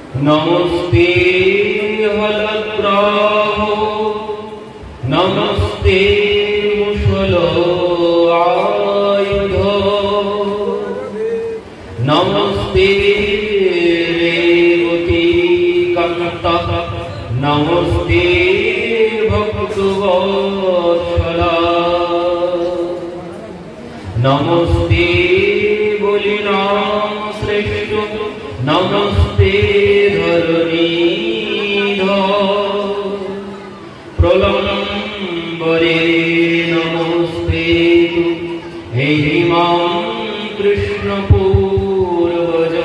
नमस्ते हलग्राहो नमस्ते मुषलो आयुध नमस्ते रेवती कंता नमस्ते भक्तवत्सला नमस्ते बलिनाम श्रेष्ठ नमस्ते धरणीध प्रलम्बरे नमस्ते हेरिमां कृष्ण पूर्वज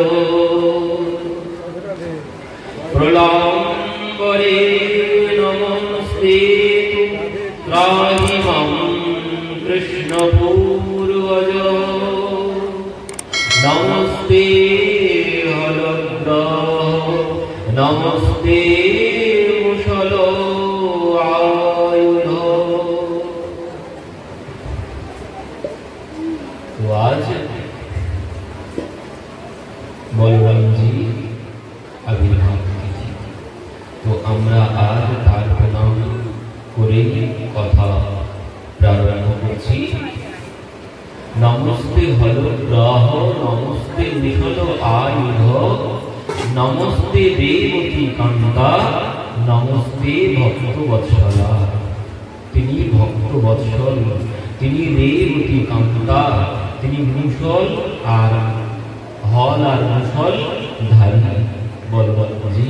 प्रलम्बरे नमस्ते त्राहिमां कृष्ण पूर्वज नमस्ते नमस्ते मुषलो आयुध। तो आज बलराम जी आविर्भाव तिथि, तो আমরা আজ তার প্রণাম করে কথা প্রারম্ভ করছি। नमस्ते हलग्राह नमस्ते मुषल आयुध नमस्ते रेवती कांता नमस्ते भक्तवत्सला। तिनी भक्तवत्सल, तिनी रेवती कांता, तिनी मुषल और हल और मुषल धारी बलराम जी।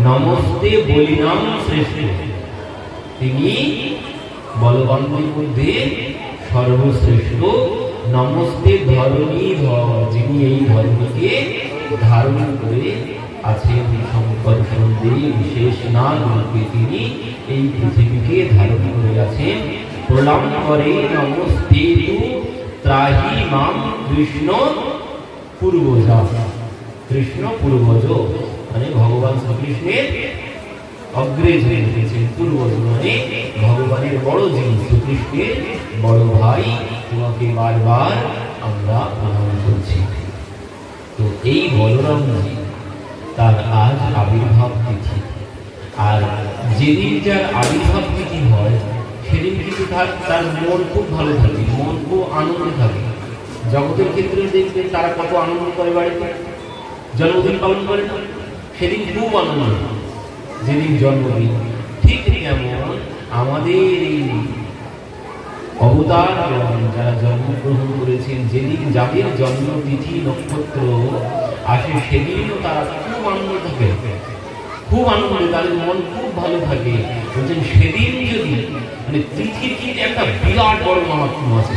नमस्ते बलिनाम श्रेष्ठ, तिनी बलवानদের মধ্যে सर्वश्रेष्ठ। नमस्ते धरणीधर, যিনি এই ধর্মকে ধারণ করে আছেন শঙ্কর সন্দেহ বিশেষ নাম রূপে তিনি এই পৃথিবীকে ধারণ করে আছেন। প্রণাম করে নমস্তে তু ত্রাহি মাম কৃষ্ণ পূর্বজা। কৃষ্ণ পূর্বজ মানে ভগবান শ্রীকৃষ্ণের অগ্রে হয়ে উঠেছেন। পূর্বজ মানে ভগবানের বড় যিনি শ্রীকৃষ্ণের বড় ভাই, তোমাকে বারবার আমরা প্রণাম করছি। তো এই বলরাম জি তার আজ আবির্ভাব তিথি, আর যেদিন যার আবির্ভাব তিথি হয় সেদিন কিন্তু তার মন খুব ভালো থাকে, মন খুব আনন্দে থাকে। জগতের ক্ষেত্রে দেখবেন তারা কত আনন্দ করে, বাড়িতে জন্মদিন পালন করে, সেদিন খুব আনন্দ যেদিন জন্মদিন। ঠিক তেমন আমাদের এই অবতার যারা জন্মগ্রহণ করেছেন, যেদিন যাদের জন্মতিথি নক্ষত্র আসে সেদিনও তারা খুব আনন্দ থাকে, খুব আনন্দে, তাদের মন খুব ভালো থাকে। বলছেন সেদিন যদি মানে তিথির কিন্তু একটা বিরাট বড় মাহাত্ম্য আছে।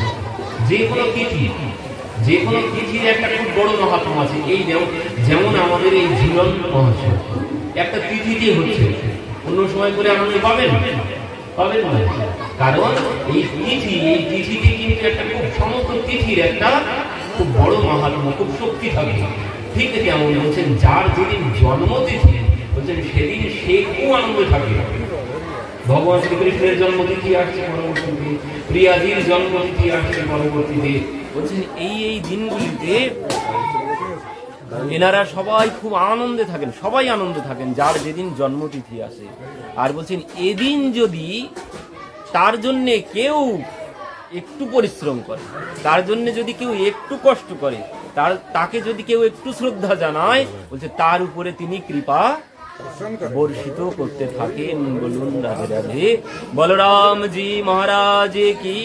যে কোনো তিথির একটা খুব বড় মাহাত্ম্য আছে। এই যেমন আমাদের এই জীবন মহোৎসব একটা তিথিতে হচ্ছে, অন্য সময় করে আনন্দ পাবেন না, কারণ এই তিথিতে কিন্তু একটা খুব সমস্ত তিথির একটা খুব বড় মাহাত্ম্য, খুব শক্তি থাকে। ঠিক তেমন বলছেন যার যেদিন জন্মতিথি বলছেন সেদিন সে খুব আনন্দে থাকে। ভগবান শ্রীকৃষ্ণের জন্মতিথি আসছে পরবর্তীতে, প্রিয়াজির জন্মতিথি আসছে পরবর্তীতে। বলছেন এই দিনগুলিতে এনারা সবাই খুব আনন্দে থাকেন, সবাই আনন্দে থাকেন যার যেদিন জন্মতিথি আসে। আর বলছেন এদিন যদি তার জন্য কেউ একটু পরিশ্রম করে, তার জন্য যদি কেউ একটু কষ্ট করে, তাকে যদি কেউ একটু শ্রদ্ধা জানায়, বলছে তার উপরে তিনি কৃপা বর্ষিত করতে থাকেন। বলুন রাধে রাধে, বলরাম জি মহারাজ কি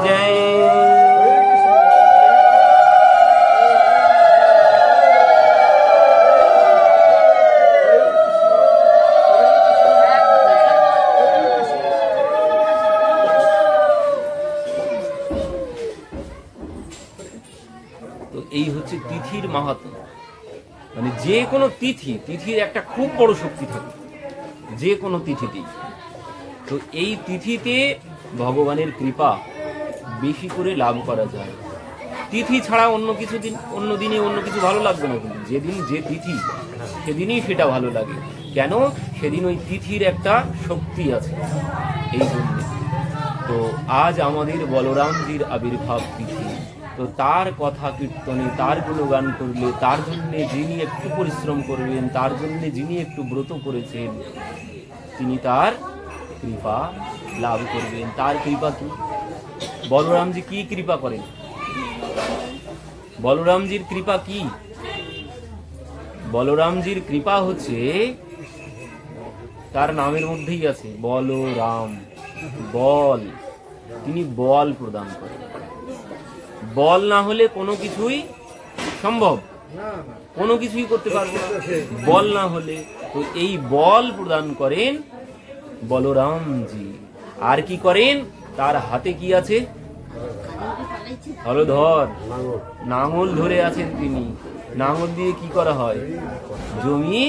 জয়। এই হচ্ছে তিথির মাহাত্ম্য। মানে যে কোনো তিথির একটা খুব বড় শক্তি থাকে, যে কোনো তিথিতেই। তো এই তিথিতে ভগবানের কৃপা বেশি করে লাভ করা যায়। তিথি ছাড়া অন্য দিনে অন্য কিছু ভালো লাগবে না, কিন্তু যেদিন যে তিথি সেদিনই সেটা ভালো লাগে। কেন? সেদিন ওই তিথির একটা শক্তি আছে, এই জন্য। তো আজ আমাদের বলরামজির আবির্ভাব তিথি। তো তার কথা কীর্তনে, তার গুণগান করলে, তার জন্য যিনি একটু পরিশ্রম করবেন, তার জন্য যিনি একটু ব্রত করেছেন, তিনি তার কৃপা লাভ করবেন। তার কৃপা কি? বলরামজি কি কৃপা করেন? বলরামজির কৃপা কি? বলরামজির কৃপা হচ্ছে তার নামের মধ্যেই আছে, বলরাম, বল। তিনি বল প্রদান করেন। বল না হলে কোনো কিছুই সম্ভব, কোনো কিছুই করতে পারবো না বল না হলে। তো এই বল প্রদান করেন বলরামজি। আর কি করেন? তার হাতে কি আছে? হলধর, নাঙল ধরে আছেন তিনি। নাঙল দিয়ে কি করা হয়? জমি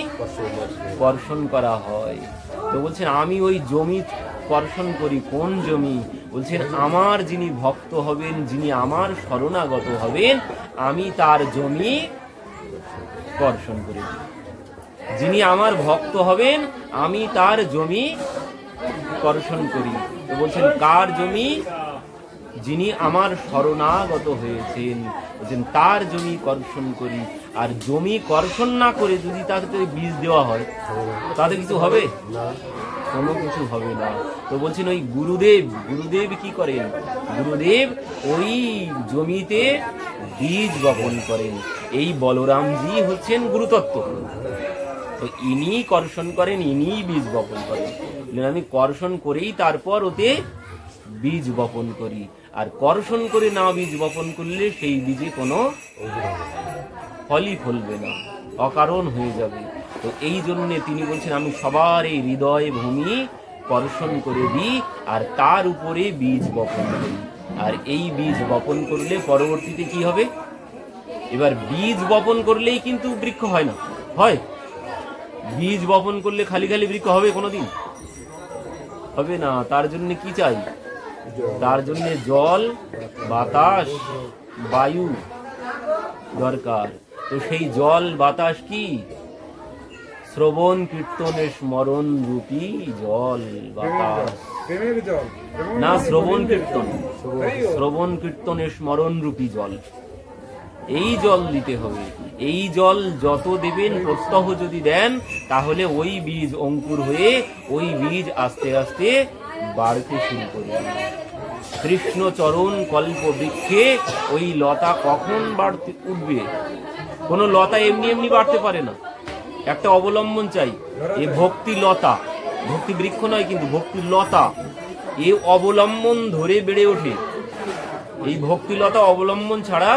কর্ষণ করা হয়। তো বলছেন আমি ওই জমি কর্ষণ করি। কোন জমি? বলছেন আমার যিনি ভক্ত হবেন, যিনি আমার শরণাগত হবেন, আমি তার জমি কর্ষণ করি। যিনি আমার ভক্ত হবেন আমি তার জমি কর্ষণ করি। তো বলছেন কার জমি? যিনি আমার শরণাগত হয়েছেন, বলছেন তার জমি কর্ষণ করি। আর জমি কর্ষণ না করে যদি তাকে বীজ দেওয়া হয় তাতে কিছু হবে? কোনো কিছু হবে না। তো বলছেন ওই গুরুদেব, গুরুদেব কি করেন? গুরুদেব ওই জমিতে বীজ বপন করেন। এই বলরামজি হচ্ছেন গুরুতত্ত্ব। তো ইনি কর্ষণ করেন, ইনি বীজ বপন করেন। আমি কর্ষণ করেই তারপর ওতে বীজ বপন করি। আর কর্ষণ করে না বীজ বপন করলে সেই বীজে কোনো ফলই ফলবে না, অকারণ হয়ে যাবে। তো এই জন্যে তিনি বলছেন আমি সবার এই হৃদয় ভূমি কর্ষণ করে দিই আর তার উপরে বীজ বপন করি। আর এই বীজ বপন করলে পরবর্তীতে কি হবে? এবার বীজ বপন করলেই কিন্তু বৃক্ষ হয় না। হয়? বীজ বপন করলে খালি খালি বৃক্ষ হবে কোনোদিন? হবে না। তার জন্য কি চাই? তার জন্য জল, বাতাস, বায়ু দরকার। তো সেই জল বাতাস কি? শ্রবণ কীর্তনের স্মরণ রূপী জল বাতাস না, শ্রবণ কীর্তন, শ্রবণ কীর্তনের স্মরণ রূপী জল। এই জল দিতে হবে। এই জল যত দেবেন, প্রত্যহ যদি দেন, তাহলে ওই বীজ অঙ্কুর হয়ে ওই বীজ আস্তে আস্তে বাড়তে শুরু করবে। কৃষ্ণ চরণ কল্প বৃক্ষে ওই লতা কখন বাড়তে উঠবে? কোন লতা এমনি এমনি বাড়তে পারে না, একটা অবলম্বন চাই। এ ভক্তি লতা, ভক্তি বৃক্ষ নয় কিন্তু ভক্তি লতা, এ অবলম্বন ধরে বেড়ে ওঠে। এই ভক্তি লতা অবলম্বন ছাড়া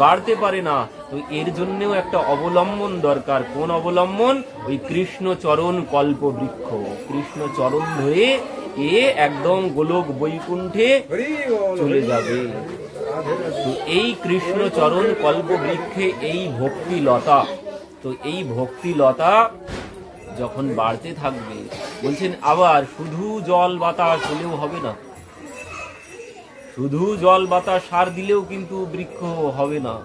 বাড়তে পারে না। তো এর জন্যও একটা অবলম্বন দরকার। কোন অবলম্বন? ওই কৃষ্ণ চরণ কল্প বৃক্ষ। কৃষ্ণ চরণ ধরে এ একদম গোলক বৈকুণ্ঠে চলে যাবে। তো এই কৃষ্ণ চরণ কল্প বৃক্ষে এই ভক্তি লতা, তো এই ভক্তি লতা যখন বাড়তে থাকবে, বলছেন আবার শুধু জল বাতাস হলেও হবে না, শুধু জল বাতাস সার দিলেও কিন্তু বৃক্ষ হবে না।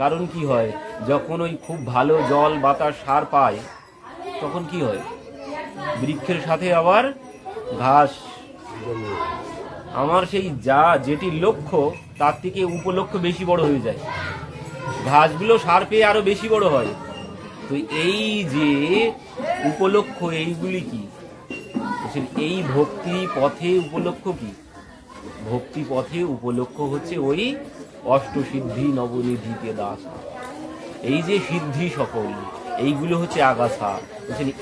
কারণ কি হয়? যখন ওই খুব ভালো জল বাতাস সার পায় তখন কি হয়? বৃক্ষের সাথে আবার ঘাস। আমার সেই যা যেটি লক্ষ্য তার থেকে উপলক্ষ্য বেশি বড় হয়ে যায়, ঘাসগুলো সার পেয়ে আরো বেশি বড় হয়। তো এই যে উপলক্ষ্য, এইগুলি কি? এই ভক্তি পথে উপলক্ষ্য কি? ভক্তি পথে উপলক্ষ্য হচ্ছে ওই অষ্টসিদ্ধি নবনিধিকে দাস। এই যে সিদ্ধি সকল, এইগুলো হচ্ছে আগাছা।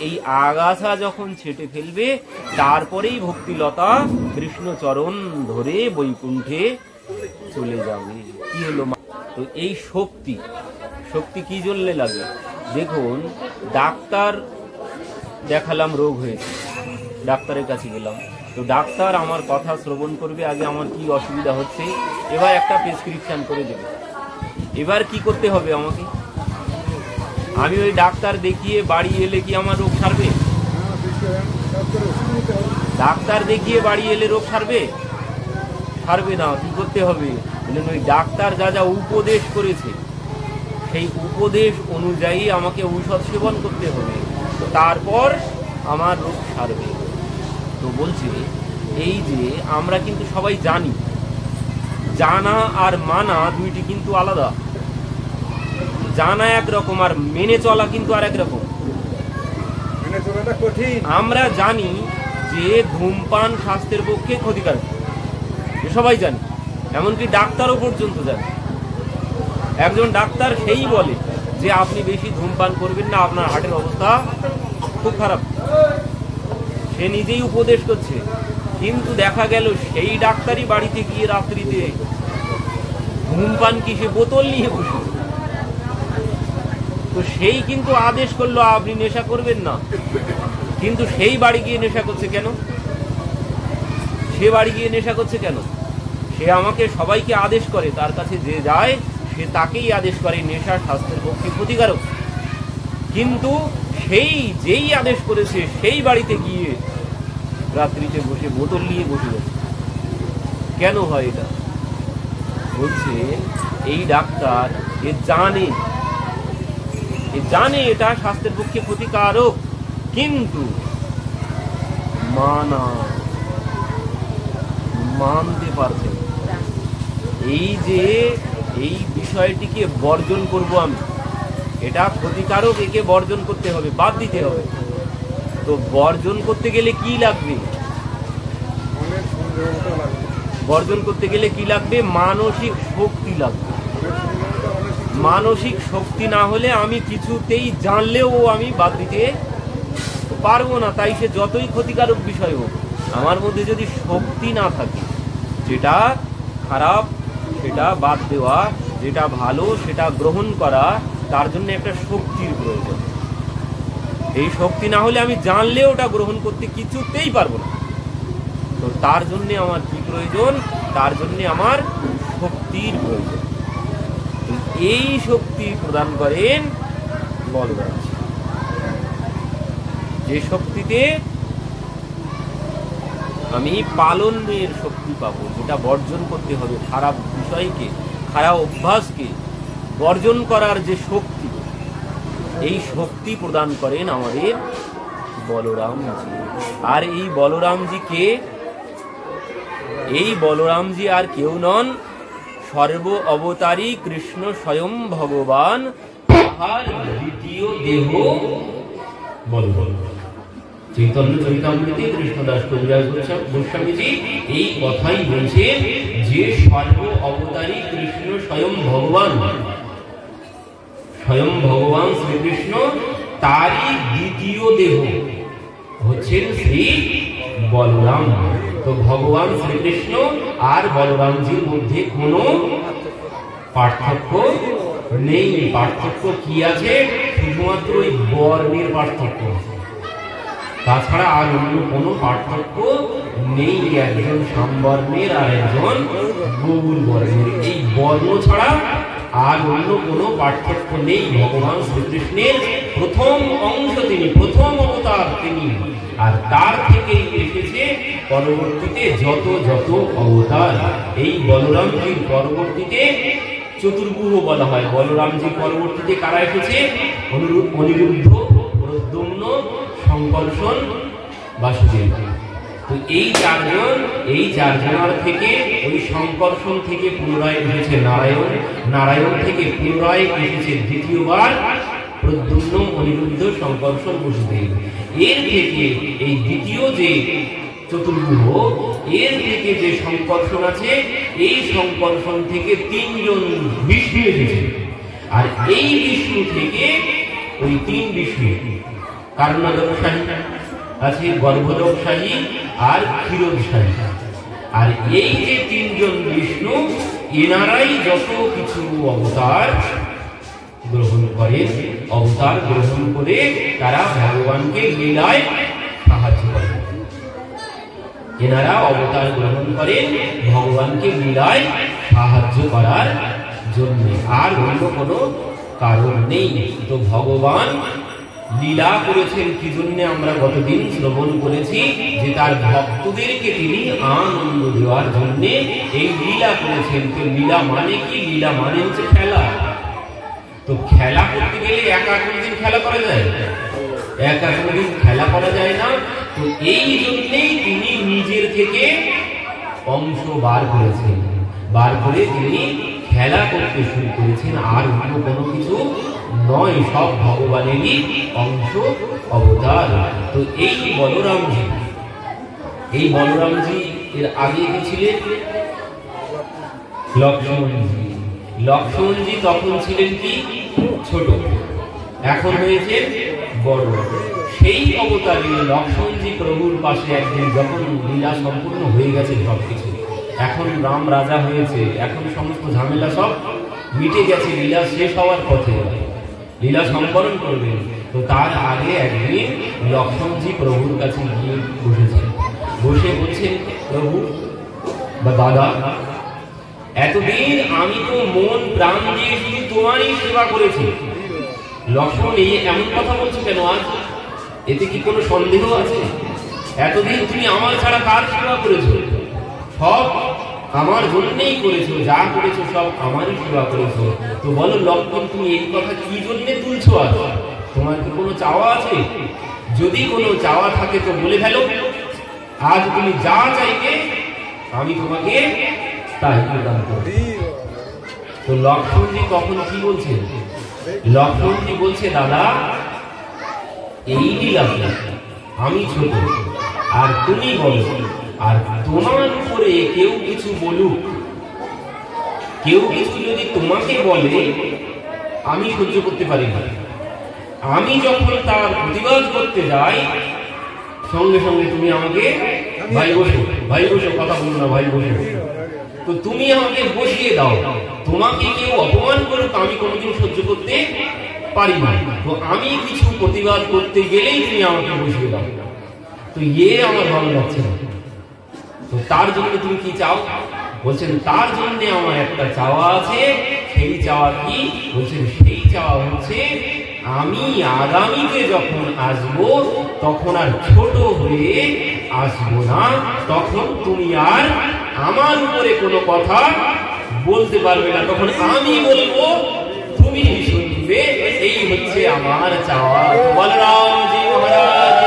এই আগাছা যখন ছেটে ফেলবে, তারপরেই ভক্তিলতা কৃষ্ণ চরণ ধরে বৈকুণ্ঠে চলে যাবে। কি হলো? তো এই শক্তি, শক্তি কি জন্য লাগে? দেখুন, ডাক্তার দেখালাম, রোগ হয়েছে, ডাক্তারের কাছে গেলাম, তো ডাক্তার আমার কথা শ্রবণ করবে, আগে আমার কি অসুবিধা হচ্ছে, এবার একটা প্রেসক্রিপশন করে দেবে। এবার কি করতে হবে আমাকে? আমি ওই ডাক্তার দেখিয়ে বাড়ি এলে কি আমার রোগ সারবে? ডাক্তার দেখিয়ে বাড়ি এলে রোগ সারবে? সারবে না। কি করতে হবে? ওই ডাক্তার যা যা উপদেশ করেছে সেই উপদেশ অনুযায়ী আমাকে ঔষধ সেবন করতে হবে, তারপর আমার রোগ সারবে। তো বলছে এই যে আমরা কিন্তু সবাই জানি জানা আর মানা দুইটি কিন্তু আলাদা। জানা একরকম আর মেনে চলা কিন্তু আর একরকম। আমরা জানি যে ধূমপান স্বাস্থ্যের পক্ষে ক্ষতিকারক, সবাই জানি, এমনকি ডাক্তারও পর্যন্ত জানে। একজন ডাক্তার সেই বলে যে আপনি বেশি ধূমপান করবেন না, আপনার হার্টের অবস্থা খুব খারাপ। সে নিজেই উপদেশ করছে, কিন্তু দেখা গেল সেই ডাক্তারই বাড়িতে গিয়ে রাত্রিতে ধূমপান কি সে বোতল নিয়ে বসে। তো সেই কিন্তু আদেশ করলো আপনি নেশা করবেন না, কিন্তু সেই বাড়ি গিয়ে নেশা করছে কেন? সে বাড়ি গিয়ে নেশা করছে কেন? সে আমাকে সবাইকে আদেশ করে, তার কাছে যে যায় সে তাকেই আদেশ করে নেশা স্বাস্থ্যের পক্ষে ক্ষতিকারক। কিন্তু সেই যেই আদেশ করেছে সেই বাড়িতে গিয়ে রাত্রিতে বসে বোতল নিয়ে বসে গেছে। কেন হয় এটা? বলছে এই ডাক্তার জানে এটা স্বাস্থ্যের পক্ষে ক্ষতিকারক, কিন্তু মানতে পারছে। এই যে এই বিষয়টিকে বর্জন করব আমি, এটা ক্ষতিকারক, একে বর্জন করতে হবে, বাদ দিতে হবে। তো বর্জন করতে গেলে কি লাগবে? বর্জন করতে গেলে কি লাগবে? মানসিক শক্তি লাগবে। মানসিক শক্তি না হলে আমি কিছুতেই জানলেও আমি বাদ দিতে পারবো না। তাই সে যতই ক্ষতিকারক বিষয় হোক, আমার মধ্যে যদি শক্তি না থাকে, যেটা খারাপ সেটা বাদ দেওয়া, যেটা ভালো সেটা গ্রহণ করা, তার জন্য একটা শক্তির প্রয়োজন। এই শক্তি না হলে আমি জানলেও ওটা গ্রহণ করতে কিছুতেই পারবো না। তো তার জন্য আমার কি প্রয়োজন? তার জন্য আমার শক্তির প্রয়োজন। এই শক্তি প্রদান করেন বলরাম, যে শক্তিতে আমি পালনের শক্তি পাবো, যেটা বর্জন করতে হবে, খারাপ বিষয়কে, খারাপ অভ্যাসকে বর্জন করার যে শক্তি, এই শক্তি প্রদান করেন আমাদের বলরামজি। আর এই বলরামজিকে, এই বলরামজি আর কেউ নন, সর্ব অবতারী কৃষ্ণ স্বয়ং ভগবান, তাহার দ্বিতীয় দেহ বলরাম। চৈতন্য চরিতামৃতে কৃষ্ণদাস কবিরাজ গোস্বামীজি এই কথাই বলছেন যে সর্ব অবতারী কৃষ্ণ স্বয়ং ভগবান, স্বয়ং ভগবান শ্রীকৃষ্ণ, তারই দ্বিতীয় দেহ হচ্ছেন শ্রী বলরাম। তো ভগবান শ্রীকৃষ্ণ আর বলরামজির মধ্যে কোনো পার্থক্য নেই। পার্থক্য কি আছে? শুধুমাত্র ওই বর্ণের পার্থক্য, তাছাড়া আর অন্য কোনো পার্থক্য নেই। একজন সামবর্ণের আর একজন গৌর বর্ণের, এই বর্ণ ছাড়া আর অন্য কোনো পার্থক্য নেই। ভগবান শ্রীকৃষ্ণের প্রথম অংশ তিনি, প্রথম অবতার তিনি, আর তার থেকেই এসেছে পরবর্তীতে যত যত অবতার। এই বলরামজির পরবর্তীতে চতুর্ভুজ বলা হয়। বলরামজির পরবর্তীতে কারা এসেছে? অনিরুদ্ধ, প্রদ্যুম্ন, শঙ্কর্ষণ, বাসুদেব। তো এই চারজনের থেকে, ওই শঙ্কর্ষণ থেকে পুনরায় এসেছে নারায়ণ, নারায়ণ থেকে পুনরায় এসেছে দ্বিতীয়বার প্রদ্যুম্ন, অনিরুদ্ধ, শঙ্কর্ষণ, বাসুদেব। এর থেকে এই দ্বিতীয় যে চতুর্ভুজ, এর থেকে যে শঙ্কর্ষণ আছে, এই শঙ্কর্ষণ থেকে তিনজন বিষ্ণু এসেছে। আর এই বিষ্ণু থেকে ওই তিন বিষ্ণু, কারণাদকশাহী আছে, গর্ভদকশাহী আর ক্ষীরোদশাহী। আর এই যে তিনজন বিষ্ণু, এনারাই যত কিছু অবতার গ্রহণ করে, অবতার গ্রহণ করে তারা ভগবানকে লীলায় সাহায্য করে। এনারা অবতার গ্রহণ করে ভগবানকে লীলায় সাহায্য করার জন্য, আর অন্য কোনো কারণ নেই। তো ভগবান লীলা করেছেন কি জন্য আমরা গতদিন শ্রবণ করেছি, যে তার ভক্তদেরকে তিনি আনন্দ দেওয়ার জন্য এই লীলা করেছেন। তো লীলা মানে কি? লীলা মানে হচ্ছে খেলা। তো খেলা করতে গেলে একা কোনদিন খেলা করা যায়? একা কোনদিন খেলা করা যায় না। তো এই জন্যেই তিনি নিজের থেকে অংশ বার করেছেন। বার করে তিনি খেলা করতে শুরু করেছেন, আর অন্য কোনো কিছু নয়, সব ভগবানেরই অংশ, অবতার। তো এই বলরামজি এর আগে কি ছিলেন? লক্ষ্মণজি তখন ছিলেন কি ছোট, এখন হয়েছে বড়। সেই অবতারী লক্ষ্মণজি প্রভুর পাশে একদিন যখন লীলা সম্পূর্ণ হয়ে গেছে, সবকিছু এখন রাম রাজা হয়েছে, এখন সমস্ত ঝামেলা সব মিটে গেছে, লীলা শেষ হওয়ার পথে, লীলা সম্পন্ন করবেন। তো তার আগে একদিন লক্ষ্মণজি প্রভুর কাছে গিয়ে বসেছেন, বসে বলছেন, প্রভু বা দাদা, এতদিন আমি তো মন প্রাণ দিয়ে শুধু তোমারই সেবা করেছি। লক্ষ্মণ এই এমন কথা বলছো কেন আজ? এতে কি কোনো সন্দেহ আছে? এতদিন তুমি আমার ছাড়া কার সেবা করেছো? সব আমার জন্যই করেছো, যা করেছো সব আমারই সেবা করেছো। তো বলো লক্ষ্মণ, তুমি এই কথা কি জন্য তুলছো? আজ তোমার কি কোনো চাওয়া আছে? যদি কোনো চাওয়া থাকে তো বলে ফেলো, আজ তুমি যা চাইবে আমি তোমাকে তাই প্রদান করব। তো লক্ষ্মণজি তখন কি বলছে? লক্ষ্মণজি বলছে, দাদা এই লীলাটা আমি ছোট আর তুমি বলো, আর তোমার উপরে কেউ কিছু বলুক, কেউ কিছু যদি তোমাকে বলে আমি সহ্য করতে পারি না। আমি যখন তার প্রতিবাদ করতে যাই, সঙ্গে সঙ্গে তুমি আমাকে ভাই বসো, কথা বলো না, ভাই বসো। তো তুমি আমাকে বসিয়ে দাও। তোমাকে কেউ অপমান করুক আমি কোনোদিন সহ্য করতে পারি না। তো আমি কিছু প্রতিবাদ করতে গেলেই তুমি আমাকে বসিয়ে দাও। তো আমার ভালো লাগছে না। তো তার জন্য তুমি কি চাও? বলছেন, তার জন্য আমার একটা চাওয়া আছে। সেই চাওয়া কি? বলছেন, সেই চাওয়া হচ্ছে আমি আগামীতে যখন আসবো তখন আর ছোট হয়ে আসবো না, তখন তুমি আর আমার উপরে কোনো কথা বলতে পারবে না, তখন আমি বলবো তুমি শুনবে। এই হচ্ছে আমার চাওয়া। বলরামজি মহারাজ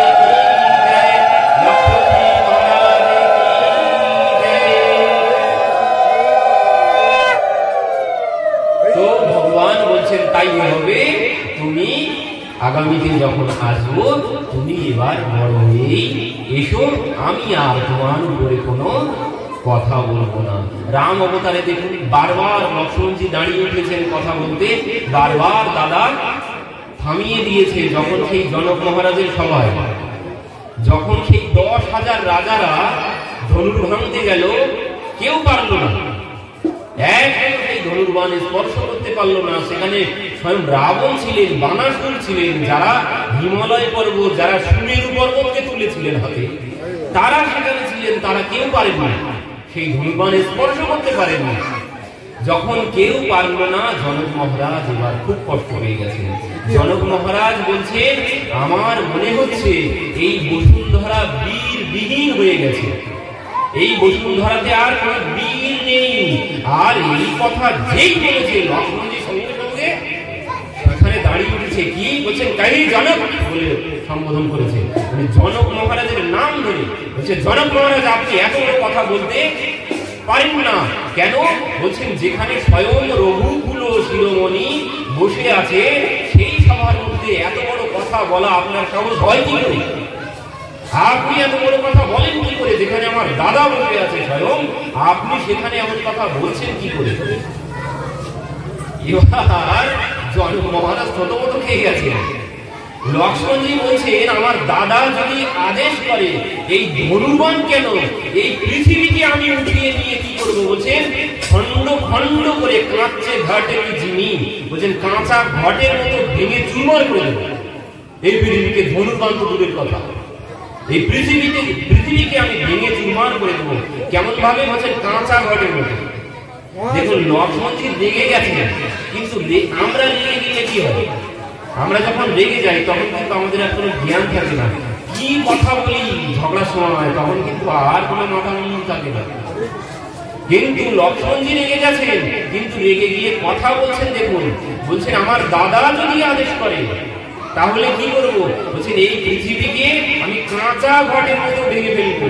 তাই হবে। তুমি আগামীতে যখন আসবো তুমি এবার বড় হয়েই এসো, আমি আর তোমার উপরে কোনো কথা বলবো না। রাম অবতারে দেখুন বারবার লক্ষ্মণজি দাঁড়িয়ে উঠেছেন কথা বলতে, বারবার দাদা থামিয়ে দিয়েছে। যখন সেই জনক মহারাজের সভায়, যখন সেই 10,000 রাজারা ধনুর ভাঙতে গেল, কেউ পারল না, সেই ধনুর্বাণ স্পর্শ করতে পারলো না। সেখানে স্বয়ং রাবণ ছিলেন, বানাসুর ছিলেন, যারা হিমালয় পর্বত, যারা সুমেরু পর্বতকে তুলেছিলেন হাতে, তারা সেখানে ছিলেন, তারা কেউ পারেনি, সেই ধনুর্বাণ স্পর্শ করতে পারেনি। যখন কেউ পারল না, জনক মহারাজ এবার খুব কষ্ট হয়ে গেছে। জনক মহারাজ বলছেন, আমার মনে হচ্ছে এই বসুন্ধরা বীরবিহীন হয়ে গেছে, এই বসুন্ধরাতে আর কোন বীর নেই। আর এই কথা যেই বলেছে, লক্ষ্মণজি সঙ্গে সঙ্গে সেখানে দাঁড়িয়ে উঠেছে। কি বলছেন? কাহি জনক বলে সম্বোধন করেছে, মানে জনক মহারাজের নাম ধরে বলছে, জনক মহারাজ আপনি এত বড় কথা বলতে পারেন না কেন? বলছেন, যেখানে স্বয়ং রঘুকুল শিরোমণি বসে আছে, সেই সভার মধ্যে এত বড় কথা বলা আপনার সাহস হয় কি করে? আপনি এত বড় কথা বলেন কি করে? যেখানে আমার দাদা বসে আছে স্বয়ং, আপনি সেখানে এমন কথা বলছেন কি করে? এবার জনক মহারাজ থতমত খেয়ে গেছে। লক্ষ্মণজি বলছেন, আমার দাদা যদি আদেশ করে, এই ধনুর্বাণ কেন, এই পৃথিবীকে আমি উঠিয়ে নিয়ে কি করবো? বলছেন, খন্ড খন্ড করে কাঁচে ঘাটের জিনি, বলছেন কাঁচা ঘটের মতো ভেঙে চুরমার করে দেবো এই পৃথিবীকে। ধনুর্বাণ তো দূরের কথা, এই পৃথিবীকে আমি ভেঙে চুরমার করে দেবো। কেমন ভাবে? বলছেন কাঁচা ঘটের মতো। দেখুন লক্ষ্মণজি রেগে গেছেন, কিন্তু আমরা রেগে গেলে কি হয়? আমরা যখন রেগে যাই তখন কিন্তু আমাদের আর কোনো জ্ঞান থাকে না, কি কথা বলি ঝগড়ার সময়, তখন কিন্তু আর কোনো মাথা মুন্ডু থাকে না। কিন্তু লক্ষ্মণজি রেগে গেছেন, কিন্তু রেগে গিয়ে কথা বলছেন। দেখুন বলছেন, আমার দাদা যদি আদেশ করে তাহলে কি করবো? বলছেন, এই পৃথিবীকে আমি কাঁচা ঘটের মতো ভেঙে ফেলবো।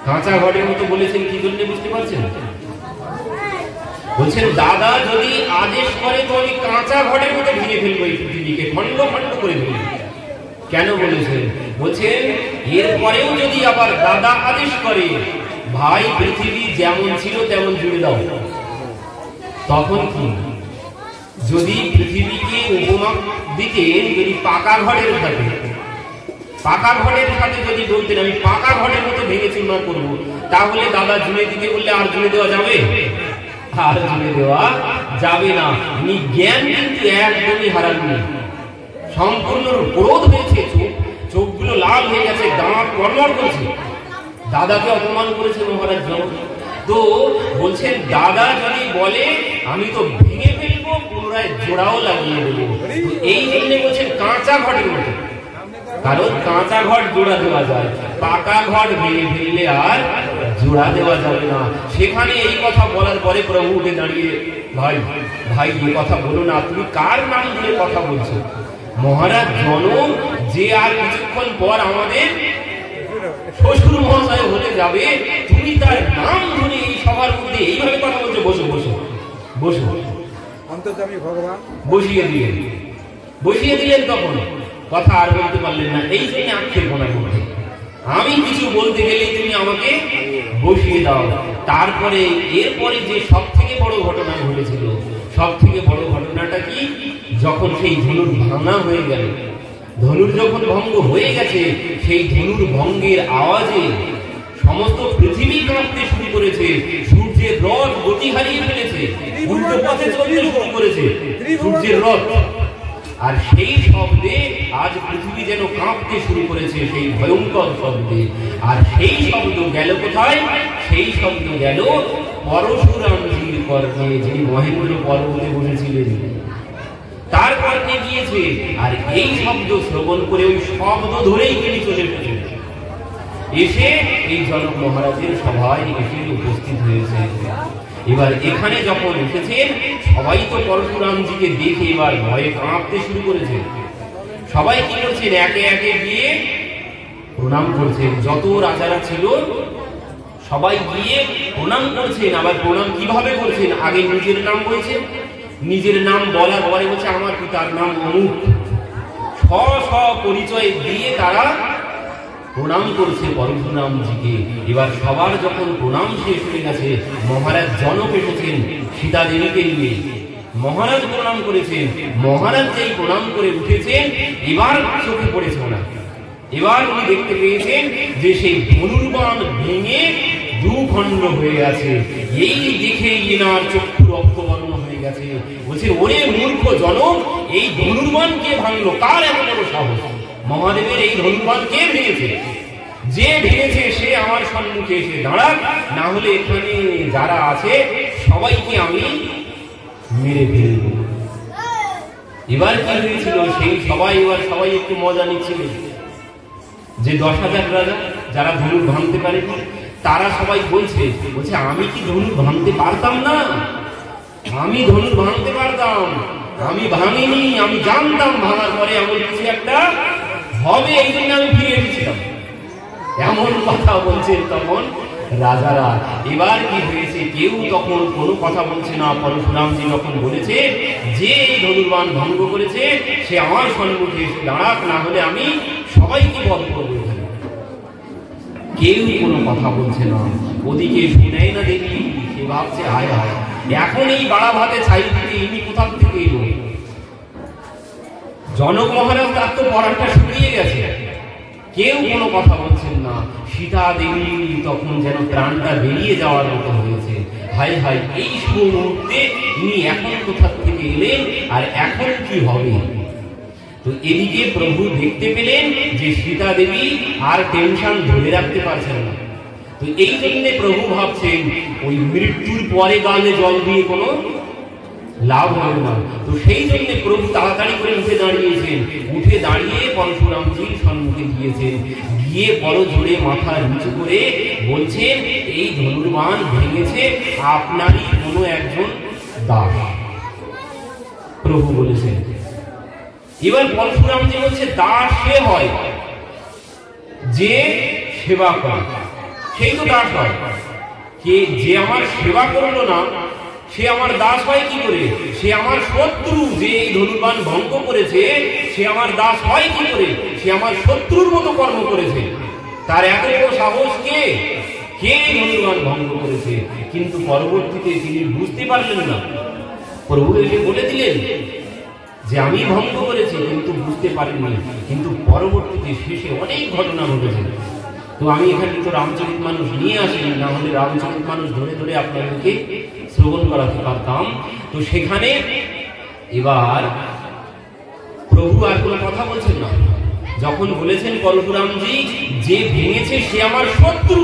কাঁচা ঘটের মতো বলেছেন কি জন্য বুঝতে পারছেন? বলছেন দাদা যদি আদেশ করে তো আমি কাঁচা ঘটের মতো ভেঙে ফেলবো এই পৃথিবীকে, খণ্ড খণ্ড করে ফেলবো। কেন বলেছেন? বলছেন এরপরেও যদি আবার দাদা আদেশ করে ভাই পৃথিবী যেমন ছিল তেমন জুড়ে দাও, তখন কি? যদি পৃথিবীকে উপমা দিতেন যদি পাকা ঘরের সাথে, পাকা ঘরের সাথে যদি বলতেন আমি পাকা ঘরের মতো ভেঙে চুরমার করবো, তাহলে দাদা জুড়ে দিতে বললে আর জুড়ে দেওয়া যাবে? আর জুড়ে দেওয়া যাবে না। উনি জ্ঞান কিন্তু একদমই হারাননি, সম্পূর্ণ ক্রোধ হয়েছে, চোখগুলো লাল হয়ে গেছে, দাঁত কড়মড় করছে, দাদাকে অপমান করেছে মহারাজ জনক। তো বলছেন দাদা যদি বলে আমি তো ভেঙে ফেলবো, পুনরায় জোড়াও লাগিয়ে দেবো। এই জন্য বলছেন কাঁচা ঘটের মতো, কারণ কাঁচা ঘট জোড়া দেওয়া যায়, পাকা ঘট ভেঙে ফেললে আর জোড়া দেওয়া যাবে না। সেখানে এই কথা বলার পরে প্রভু উঠে দাঁড়িয়ে ভাই ভাই এই কথা বলো না, তুমি কার নাম ধরে কথা বলছো? মহারাজ জনক যে আর কিছুক্ষণ পর আমাদের শ্বশুর মহাশয় হতে যাবে, তুমি তার নাম ধরে এই সবার মধ্যে এইভাবে কথা বলছো? বসো বসো বসো। অন্তর্যামী ভগবান বসিয়ে দিলেন। তখন কথা আর বলতে পারলেন না, এই জন্য আক্ষেপণা করতে, আমি কিছু বলতে গেলেই তুমি আমাকে বসিয়ে দাও। তারপরে এরপরে যে সব থেকে বড় ঘটনা ঘটেছিল, সব থেকে বড় ঘটনাটা কি? যখন সেই ধনুর ভাঙা হয়ে গেল, ধনুর যখন ভঙ্গ হয়ে গেছে, সেই ধনুর ভঙ্গের আওয়াজে সমস্ত পৃথিবী কাঁপতে শুরু করেছে, সূর্যের রথ গতি হারিয়ে ফেলেছে, উল্টো পথে চলতে শুরু করেছে সূর্যের রথ। আর সেই শব্দে আজ পৃথিবী যেন কাঁপতে শুরু করেছে, সেই ভয়ঙ্কর শব্দে। আর সেই শব্দ গেল কোথায়? সেই শব্দ গেল পরশুরামজির কর্ণে, যিনি মহেন্দ্র পর্বতে বসেছিলেন তার কর্ণে গিয়েছে। আর এই শব্দ শ্রবণ করে ওই শব্দ ধরেই তিনি চলে এসেছেন, এসে এই জনক মহারাজের সভায় এসে উপস্থিত হয়েছে। এবার এখানে যখন এসেছেন, সবাই তো পরশুরামজিকে দেখে এবার ভয়ে কাঁপতে শুরু করেছে। সবাই কি করছেন? একে একে গিয়ে প্রণাম করছেন। যত রাজারা ছিল সবাই গিয়ে প্রণাম করছেন। আবার প্রণাম কিভাবে করছেন? আগে নিজের নাম বলছেন, নিজের নাম বলার পরে বলছে আমার পিতার নাম অমুক, স্ব পরিচয় দিয়ে তারা প্রণাম করছে পরশুরামজিকে। এবার সবার যখন প্রণাম শেষ হয়ে গেছে, মহারাজ জনক এসেছেন সীতা দেবীকে নিয়ে, মহারাজ প্রণাম করেছেন। মহারাজ যেই প্রণাম করে উঠেছেন, এবার চোখে পড়েছে না, এবার উনি দেখতে পেয়েছেন যে সেই ধনুর্বাণ ভেঙে দুখণ্ড হয়ে আছে। এই দেখে এনার চক্ষু রক্তবর্ণ হয়ে গেছে। বলছে ওরে মূর্খ জনক, এই ধনুর্বাণ কে ভাঙলো? কার এত বড় সাহস? মহাদেবের এই ধনুর্বাণ কে ভেঙেছে? যে ভেঙেছে সে আমার সম্মুখে এসে দাঁড়াক, না হলে এখানে যারা আছে সবাইকে আমি মেরে ফেলব। এবার কি হয়েছিল? সেই সবাই একটু মজা নিচ্ছিল যে 10,000 রাজা যারা ধনুর ভাঙতে পারে, তারা সবাই বলছে আমি কি ধনুর ভাঙতে পারতাম না? আমি ধনুর ভাঙতে পারতাম, আমি ভাঙিনি, আমি জানতাম ভাঙার পরে এমন কিছু একটা হবে, এই জন্য আমি ফিরে এসেছিলাম। এমন কথা বলছেন তখন রাজারা। এবার কি হয়েছে? কেউ তখন কোনো কথা বলছে না। পরশুরামজি যখন বলেছে যে এই ধনুর্বাণ ভঙ্গ করেছে সে আমার সম্মুখে এসে দাঁড়াক, না হলে আমি সবাইকে বধ করবো। কেউ কোনো কথা বলছে না। ওদিকে শুনেই না দেখি, সে ভাবছে হায় হায়, এখন এই বাড়া ভাতে ছাই দিতে ইনি কোথা থেকে এলো? জনক মহারাজ তার তো পড়াটা শুকিয়ে গেছে, কেউ কোনো কথা বলছেন না। সীতা দেবী তখন যেন প্রাণটা বেরিয়ে যাওয়ার মতো হয়েছে। হায় হায়, এই শুভ মুহূর্তে ইনি এখন কোথা থেকে এলেন, আর এখন কি হবে? তো এদিকে প্রভু দেখতে পেলেন যে সীতা দেবী আর টেনশন ধরে রাখতে পারছেন না। তো এই জন্য প্রভু ভাবছেন ওই মৃত্যুর পরে গালে জল দিয়ে কোনো লাভ হবে না। তো সেই জন্য প্রভু তাড়াতাড়ি করে উঠে দাঁড়িয়েছেন। উঠে দাঁড়িয়ে পরশুরামজির সম্মুখে গিয়েছেন, গিয়ে বড় জোরে মাথা নিচু করে বলছেন এই ধনুর্বাণ ভেঙেছে আপনারই কোনো একজন দাস। প্রভু বলেছেন। এবার পরশুরামজি বলছে দাস সে হয় যে সেবা করে, সেই তো দাস হয়। কে যে আমার সেবা করলো না সে আমার দাস হয় কি করে? সে আমার শত্রু, যে এই ধনুর্বাণ ভঙ্গ করেছে সে আমার দাস হয় কি করে? সে আমার শত্রুর মতো কর্ম করেছে। তার এত বড় সাহস কে? কে ধনুর্বাণ ভঙ্গ করেছে? কিন্তু পরবর্তীতে তিনি বুঝতে পারলেন না। প্রভু এসে বলে দিলেন যে আমি ভঙ্গ করেছি, কিন্তু বুঝতে পারেননি। কিন্তু পরবর্তীতে শেষে অনেক ঘটনা ঘটেছে। তো আমি এখানে তো রামচরিত মানুষ নিয়ে আসিনি, না হলে রামচরিত মানুষ ধরে ধরে আপনাদেরকে শ্রবণ করাতে পারতাম। তো সেখানে এবার প্রভু আর কোনো কথা বলছেন না। যখন বলেছেন পরশুরামজি যে ভেঙেছে সে আমার শত্রু,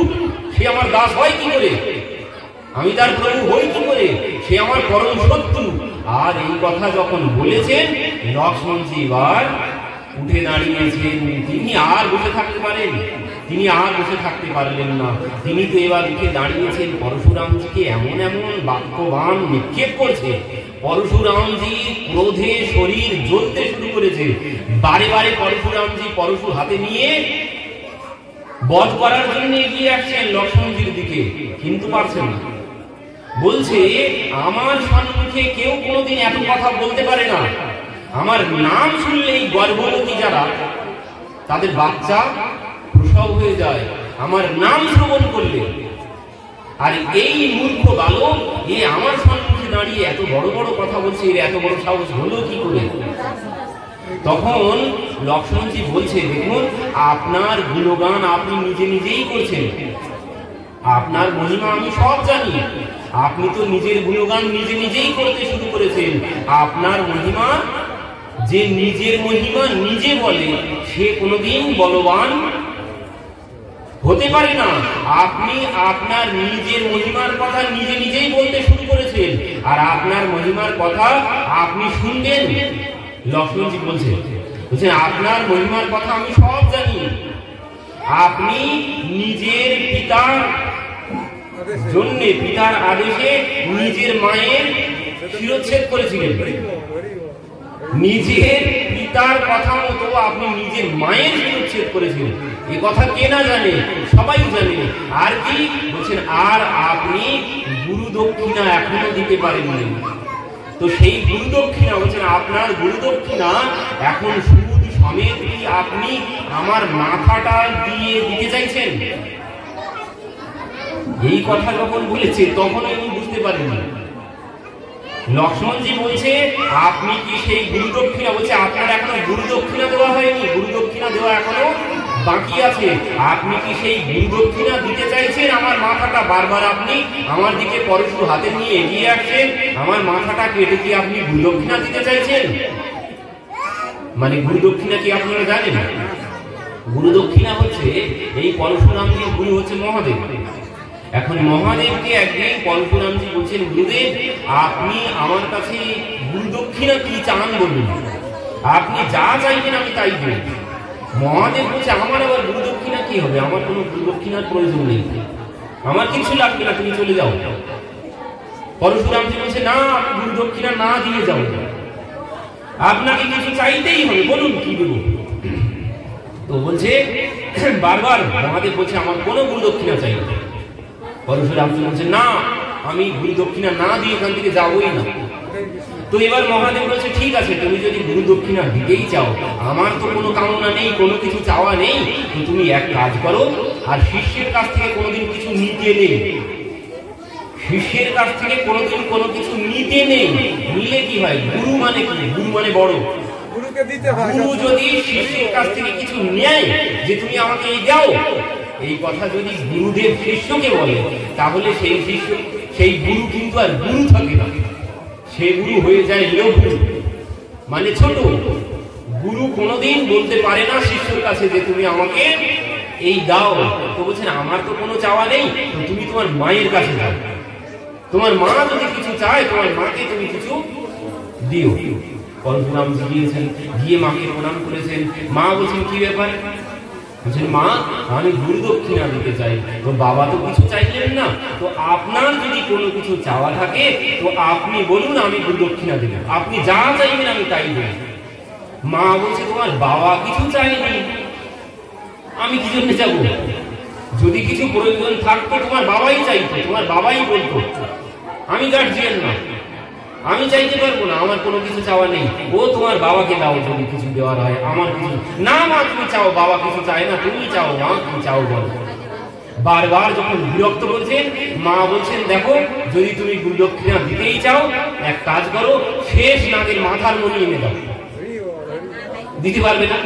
সে আমার দাস হয় কি করে? আমি তার প্রভু হই কি করে? সে আমার পরম শত্রু। আর এই কথা যখন বলেছেন, লক্ষ্মণজি এবার উঠে দাঁড়িয়েছেন। তিনি আর বসে থাকতে পারেন? তিনি আর বসে থাকতে পারলেন না। তিনি তো এবার উঠে দাঁড়িয়েছেন। পরশুরামজিকে এমন এমন বাক্যবাণ নিক্ষেপ করছে, পরশুরামজি ক্রোধে শরীর জ্বলতে শুরু করেছে। বারে বারে পরশুরামজি পরশু হাতে নিয়ে বধ করার জন্য এগিয়ে আসছেন লক্ষ্মণজির দিকে, কিন্তু পারছেন না। বলছে আমার সম্মুখে কেউ কোনোদিন এত কথা বলতে পারে না। আমার নাম শুনলেই গর্ভবতী যারা তাদের বাচ্চা প্রসব হয়ে যায় আমার নাম শ্রবণ করলে। আর এই মূর্খ বালক এ আমার সম্মুখে দাঁড়িয়ে এত বড় বড় কথা বলছে, এর এত বড় সাহস হলো কি করে? তখন লক্ষ্মণজি বলছে, দেখুন আপনার গুণগান আপনি নিজে নিজেই করছেন, আপনার মহিমা আমি সব জানি। আপনি তো নিজের গুণগান নিজে নিজেই করতে শুরু করেছেন। আপনার মহিমা, যে নিজের মহিমা নিজে বলে সে কোনোদিন বলবান হতে পারে না। আপনি আপনার নিজের মহিমার কথা নিজে নিজেই বলতে শুরু করেছেন, আর আপনার মহিমার কথা আপনি শুনবেন। লক্ষ্মণজি বলছেন আপনার মহিমার কথা আমি সব জানি। আপনি নিজের পিতার জন্য, পিতার আদেশে নিজের মায়ের শিরচ্ছেদ করেছিলেন। নিজের পিতার কথা মতো আপনি নিজের মায়ের শিরচ্ছেদ করেছিলেন। এ কথা কে না জানে? সবাই জানে। আর কি বলছেন? আর আপনি গুরু দক্ষিণা এখনো দিতে পারেননি। তো সেই গুরু দক্ষিণা বলছেন, আপনার গুরু দক্ষিণা এখন সুদ সমেত কি আপনি আমার মাথাটা দিয়ে দিতে চাইছেন? এই কথা যখন বলেছে তখন আমি বুঝতে পারিনি। লক্ষ্মণজি বলছে আপনি কি সেই গুরু দক্ষিণা, বলছে আপনার এখনো গুরু দক্ষিণা দেওয়া হয়নি, গুরু দক্ষিণা দেওয়া এখনো বাকি আছে। আপনি কি সেই গুরু দক্ষিণা দিতে চাইছেন? আমার মাথাটা বারবার আপনি আমার দিকে পরশু হাতে নিয়ে এগিয়ে আসছেন, আমার মাথাটা কেটে কি আপনি গুরু দক্ষিণা দিতে চাইছেন? মানে গুরু দক্ষিণা কি আপনারা জানেন? গুরু দক্ষিণা হচ্ছে এই পরশুরামজির গুরু হচ্ছে মহাদেব। এখন মহাদেবকে একদিন পরশুরামজি বলছেন, গুরুদেব আপনি আমার কাছে গুরু দক্ষিণা কি চান বলুন, আপনি যা চাইবেন আমি তাই দেব। মহাদেব বলছে আমার আবার গুরু দক্ষিণা কি হবে? আমার কোনো গুরু দক্ষিণার প্রয়োজন নেই, আমার কিছু লাগবে না, তুমি চলে যাও। পরশুরামজি বলছে না, আমি গুরু দক্ষিণা না দিয়ে যাও, আপনাকে কিছু চাইতেই হবে, বলুন কি দেবো। তো বলছে বারবার মহাদেব বলছে আমার কোনো গুরু দক্ষিণা চাই না। পরশুরামজি বলছে না, আমি গুরু দক্ষিণা না দিয়ে এখান থেকে যাবোই না। তো এবার মহাদেব বলছে ঠিক আছে, তুমি যদি গুরু দক্ষিণা দিতেই চাও, আমার তো কোনো কামনা নেই, কোনো কিছু চাওয়া নেই, তো তুমি এক কাজ করো, আর শিষ্যের কাছ থেকে কোনোদিন কিছু নিতে নেই, শিষ্যের কাছ থেকে কোনোদিন কোনো কিছু নিতে নেই। নিলে কি হয়? গুরু মানে কি? গুরু মানে বড়। গুরু যদি শিষ্যের কাছ থেকে কিছু নেয় যে তুমি আমাকে এই দাও, এই কথা যদি গুরুদেব শিষ্যকে বলে, তাহলে সেই শিষ্য, সেই গুরু কিন্তু আর গুরু থাকে না, সে গুরু হয়ে যায় লঘু, মানে ছোট। গুরু কোনোদিন বলতে পারে না শিষ্যের কাছে যে তুমি আমাকে এই দাও। তো বলছেন আমার তো কোনো চাওয়া নেই, তো তুমি তোমার মায়ের কাছে যাও, তোমার মা যদি কিছু চায় তোমার মাকে তুমি কিছু দিও। পরশুরামজি গিয়েছেন, গিয়ে মাকে প্রণাম করেছেন। মা বলছেন কি ব্যাপার? বলছেন মা আমি গুরু দক্ষিণা দিতে চাই। তো বাবা তো কিছু চাইলেন না, তো আপনার যদি কোনো কিছু চাওয়া থাকে তো আপনি বলুন, আমি গুরু দক্ষিণা দেব, আপনি যা চাইবেন আমি তাই দেব। মা বলছে তোমার বাবা কিছু চাইনি, আমি কি জন্য যাবো? যদি কিছু প্রয়োজন থাকতো তোমার বাবাই চাইতো, তোমার বাবাই বলতো। আমি গার্জিয়ান না, আমি চাইতে পারবো না, আমার কোনো কিছু চাওয়া নেই। ও তোমার বাবাকে দাও যদি কিছু দেওয়ার হয়, আমার কিছু না। মা তুমি চাও, বাবা কিছু চায় না, তুমি চাও মা, তুমি চাও বলো। বারবার যখন বিরক্ত বলছেন, মা বলছেন দেখো যদি তুমি গুরুদক্ষিণা দিতেই চাও এক কাজ করো, শেষ নাগের মাথার মণি এনে দাও। দিতে পারবে না,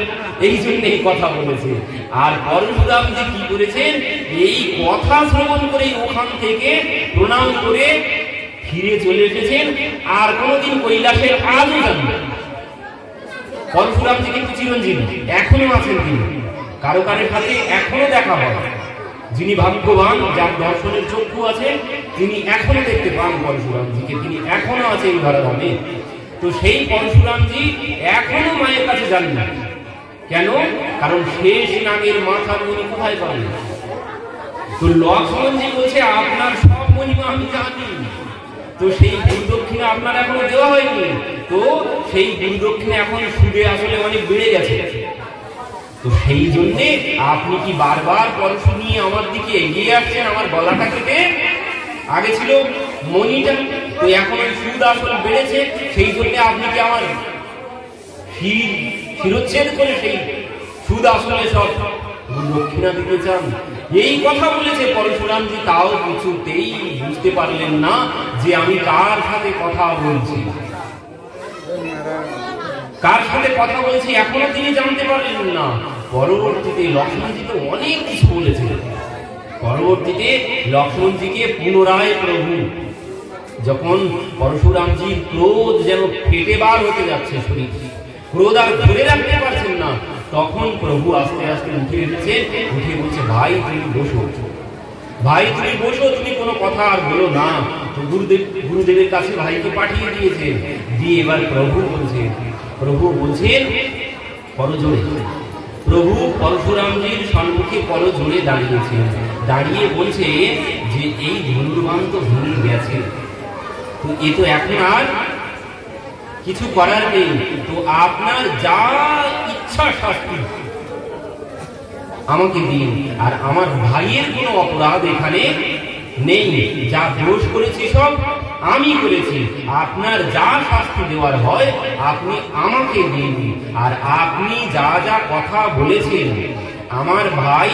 এই জন্য এই কথা বলেছে। আর পরশুরাম যে কি করেছেন, এই কথা শ্রবণ করে ওখান থেকে প্রণাম করে ফিরে চলে এসেছেন। আর কোনদিন কৈলাসের আজও যান না। পরশুরামজি কিন্তু চিরঞ্জীবী, এখনো আছেন তিনি, কারো কারোর সাথে এখনো দেখা হয়। যিনি ভাগ্যবান, যার দর্শনের চক্ষু আছে, তিনি এখনো দেখতে পান পরশুরামজিকে, তিনি এখনো আছেন ধরাধামে। তো সেই পরশুরামজি এখনো মায়ের কাছে যান না। কেন? কারণ শেষ নাগের মাথার মণি কোথায় পাবেন? তো লক্ষ্মণজি বলছে আপনার সব মহিমা আমি জানি, তো সেই গুরুদক্ষিণা আপনার এখনো দেওয়া হয়নি। তো সেই গুরুদক্ষিণা এখন সুদে আসলে অনেক বেড়ে গেছে। তো সেই জন্য আপনি কি বারবার পরশু নিয়ে আমার দিকে এগিয়ে আসছেন আমার গলাটা কেটে? আগে ছিল মণিটা, তো এখন ওই সুদ আসলে বেড়েছে, সেই জন্য আপনি কি আমার শিরোচ্ছেদ করে সেই সুদ আসলে সব দক্ষিণা দিতে চান? এই কথা বলেছে পরশুরামজি। তাও কিছুতেই বুঝতে পারলেন না যে আমি কার সাথে কথা বলছি, কার সাথে কথা বলছি, এখনো তিনি জানতে পারলেন না। পরবর্তীতে লক্ষ্মণজি তো অনেক কিছু বলেছিলেন। পরবর্তীতে লক্ষ্মণজিকে পুনরায় প্রভু, যখন পরশুরামজির ক্রোধ যেন ফেটে বার হতে যাচ্ছে, শরীর ক্রোধ আর ধরে রাখতে পারছেন না, তখন প্রভু আস্তে আস্তে উঠে এসেছেন। উঠে বলছে ভাই তুমি বসো, ভাই তুমি বসো, তুমি কোনো কথা আর বলো না। তো গুরুদেবের কাছে ভাইকে পাঠিয়ে দিয়েছেন। দিয়ে এবার প্রভু বলছেন করজোড়ে, প্রভু পরশুরামজির সম্মুখে করজোড়ে দাঁড়িয়েছেন। দাঁড়িয়ে বলছে যে এই ধনুর্বাণ তো ভেঙে গেছে, তো এ তো এখন আর কিছু করার নেই। তো আপনার যা ইচ্ছা শাস্তি আমাকে দিন। আর আমার ভাইয়ের কোনো অপরাধ এখানে নেই, যা দোষ করেছি সব আমি করেছি। আপনার যা শাস্তি দেওয়ার হয় আপনি আমাকে দিন। আর আপনি যা যা কথা বলেছেন, আমার ভাই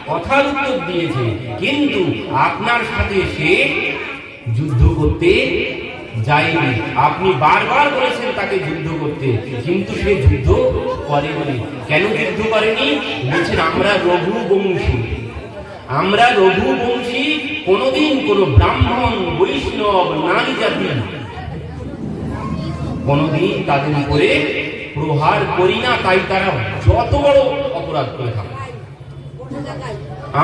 কথার উত্তর দিয়েছে, কিন্তু আপনার সাথে সে যুদ্ধ করতে যায়নি। আপনি বারবার বলেছেন তাকে যুদ্ধ করতে, কিন্তু সে যুদ্ধ করেনি। কেন যুদ্ধ করেনি? বলছেন আমরা রঘুবংশী, আমরা রঘুবংশী, কোনদিন কোন ব্রাহ্মণ বৈষ্ণব নারী জাতি কোনদিন তাদের উপরে প্রহার করি না, তাই তারা যত বড় অপরাধ করে থাকে।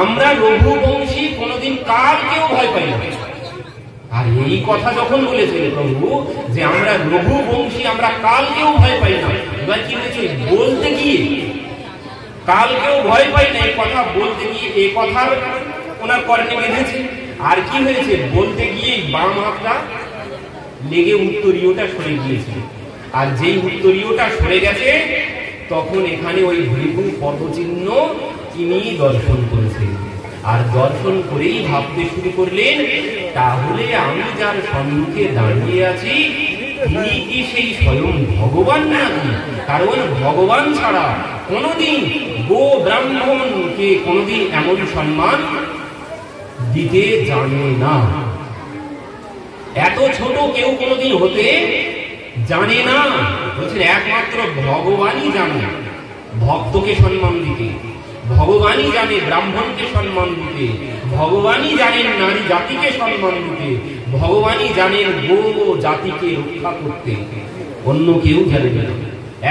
আমরা রঘুবংশী, কোনদিন কারকেও ভয় পাই না। আর এই কথা যখন বলেছেন প্রভু যে আমরা রঘুবংশী, আমরা কালকেও ভয় পাই না, এবার কি হয়েছে বলতে গিয়ে কালকেও ভয় পাই না, এই কথা বলতে গিয়ে এই কথার ওনার কর্ণে বেঁধেছে। আর কি হয়েছে বলতে গিয়ে বাম হাতটা লেগে উত্তরীয়টা সরে গিয়েছে। আর যেই উত্তরীয়টা সরে গেছে, তখন এখানে ওই ভৃগু পদচিহ্ন তিনি দর্শন করেছেন। আর দর্শন করেই ভাবতে শুরু করলেন, তাহলে আমি যার সম্মুখে দাঁড়িয়ে আছি তিনি কি সেই স্বয়ং ভগবান নাকি? কারণ ভগবান ছাড়া কোনদিন গো ব্রাহ্মণকে কোনদিন এমন সম্মান দিতে জানে না। এত ছোট কেউ কোনদিন হতে জানে না। বলছেন একমাত্র ভগবানই জানে ভক্তকে সম্মান দিতে, ভগবানই জানে ব্রাহ্মণকে সম্মান দিতে, ভগবানই জানেন নারী জাতিকে সম্মান দিতে, ভগবানই জানেন গো জাতিকে রক্ষা করতে, অন্য কেউ জানে না।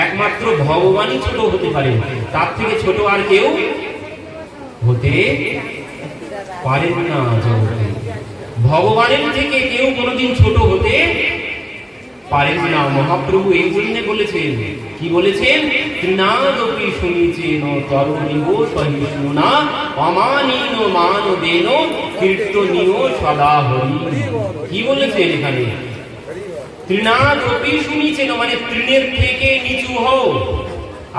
একমাত্র ভগবানই ছোট হতে পারে, তার থেকে ছোট আর কেউ হতে পারেন না জগতে। ভগবানের থেকে কেউ কোনোদিন ছোট হতে পারেন না। মহাপ্রভু এই জন্য বলেছেন, কি বলেছেন? তৃণাদপি শুনিছেন তরুণীব সহিষ্ণুনা অমানীন মানবেন কীর্তনীয় সদা হরি। কি বলেছেন এখানে? তৃণাদপি শুনিছেন, মানে তৃণের থেকে নিচু হও,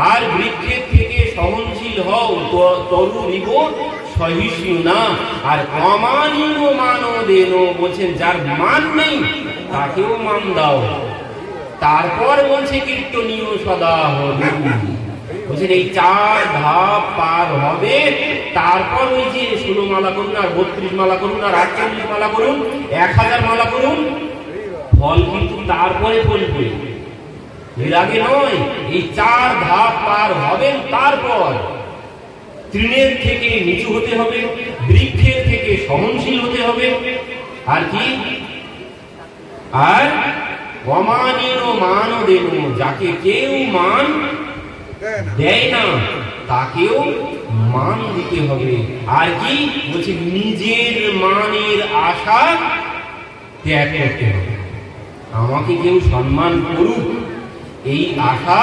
আর বৃক্ষের থেকে সহনশীল হও, তরুরিব সহিষ্ণু না। আর অমানীয় মান দেন, বলছেন যার মান নেই তাকেও মান দাও। তারপর বলছে কীর্তনীয় সদা হবে। বলছেন এই 4 ধাপ পার হবে, তারপর ওই যে 16 মালা করুন, আর 32 মালা করুন, আর 48 মালা করুন, 1000 মালা করুন, ফল কিন্তু তারপরে ফলবে, এর আগে নয়। এই 4 ধাপ পার হবেন, তারপর তৃণের থেকে নিচু হতে হবে, বৃক্ষের থেকে সহনশীল হতে হবে, আর কি, আর অমানীয় মান দেন, যাকে কেউ মান দেয় না তাকেও মান দিতে হবে। আর কি বলছে, নিজের মানের আশা ত্যাগ করতে হবে। আমাকে কেউ সম্মান করুক এই আশা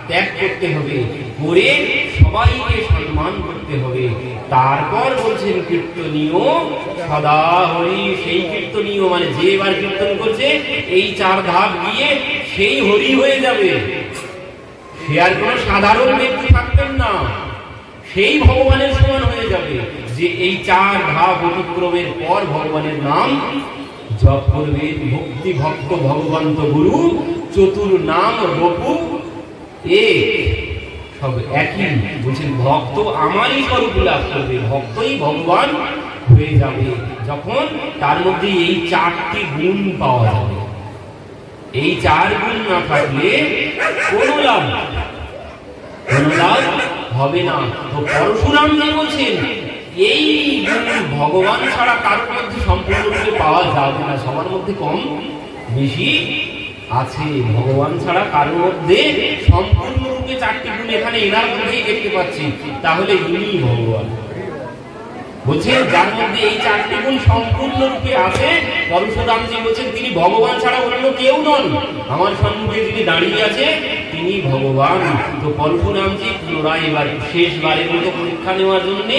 ত্যাগ করতে হবে, করে সবাইকে সম্মান করতে হবে। তারপর বলছেন কীর্তনীয় সদা হরি। সেই কীর্তনীয় মানে যে এবার কীর্তন করছে এই 4 ধাপ গিয়ে সেই হরি হয়ে যাবে, সে আর কোন সাধারণ ব্যক্তি থাকবেন না, সেই ভগবানের সমান হয়ে যাবে, যে এই 4 ধাপ অতিক্রমের পর ভগবানের নাম জপ করবে। ভক্তি ভক্ত ভগবন্ত গুরু চতুর নাম বপু সব একই। বলছেন ভক্ত আমারই স্বরূপ লাভ করবে, ভক্তই ভগবান হয়ে যাবে যখন তার মধ্যে এই 4টি গুণ পাওয়া যাবে। এই 4 গুণ না থাকলে কোনো লাভ হবে না। তো পরশুরাম যে বলছেন এই গুণ ভগবান ছাড়া কারোর মধ্যে সম্পূর্ণরূপে পাওয়া যাবে না, সবার মধ্যে কম বেশি আছে। ভগবান ছাড়া কারোর মধ্যে সম্পূর্ণরূপে 4টি গুণ এখানে এনার মধ্যেই দেখতে পাচ্ছি, তাহলে ইনি ভগবান। বলছেন যার মধ্যে এই 4টি গুণ সম্পূর্ণরূপে আছে, পরশুরামজি বলছেন তিনি ভগবান ছাড়া অন্য কেউ নন, আমার সম্মুখে যিনি দাঁড়িয়ে আছে তিনি ভগবান। তো পরশুরামজি পুনরায় এবার শেষবারের মতো পরীক্ষা নেওয়ার জন্য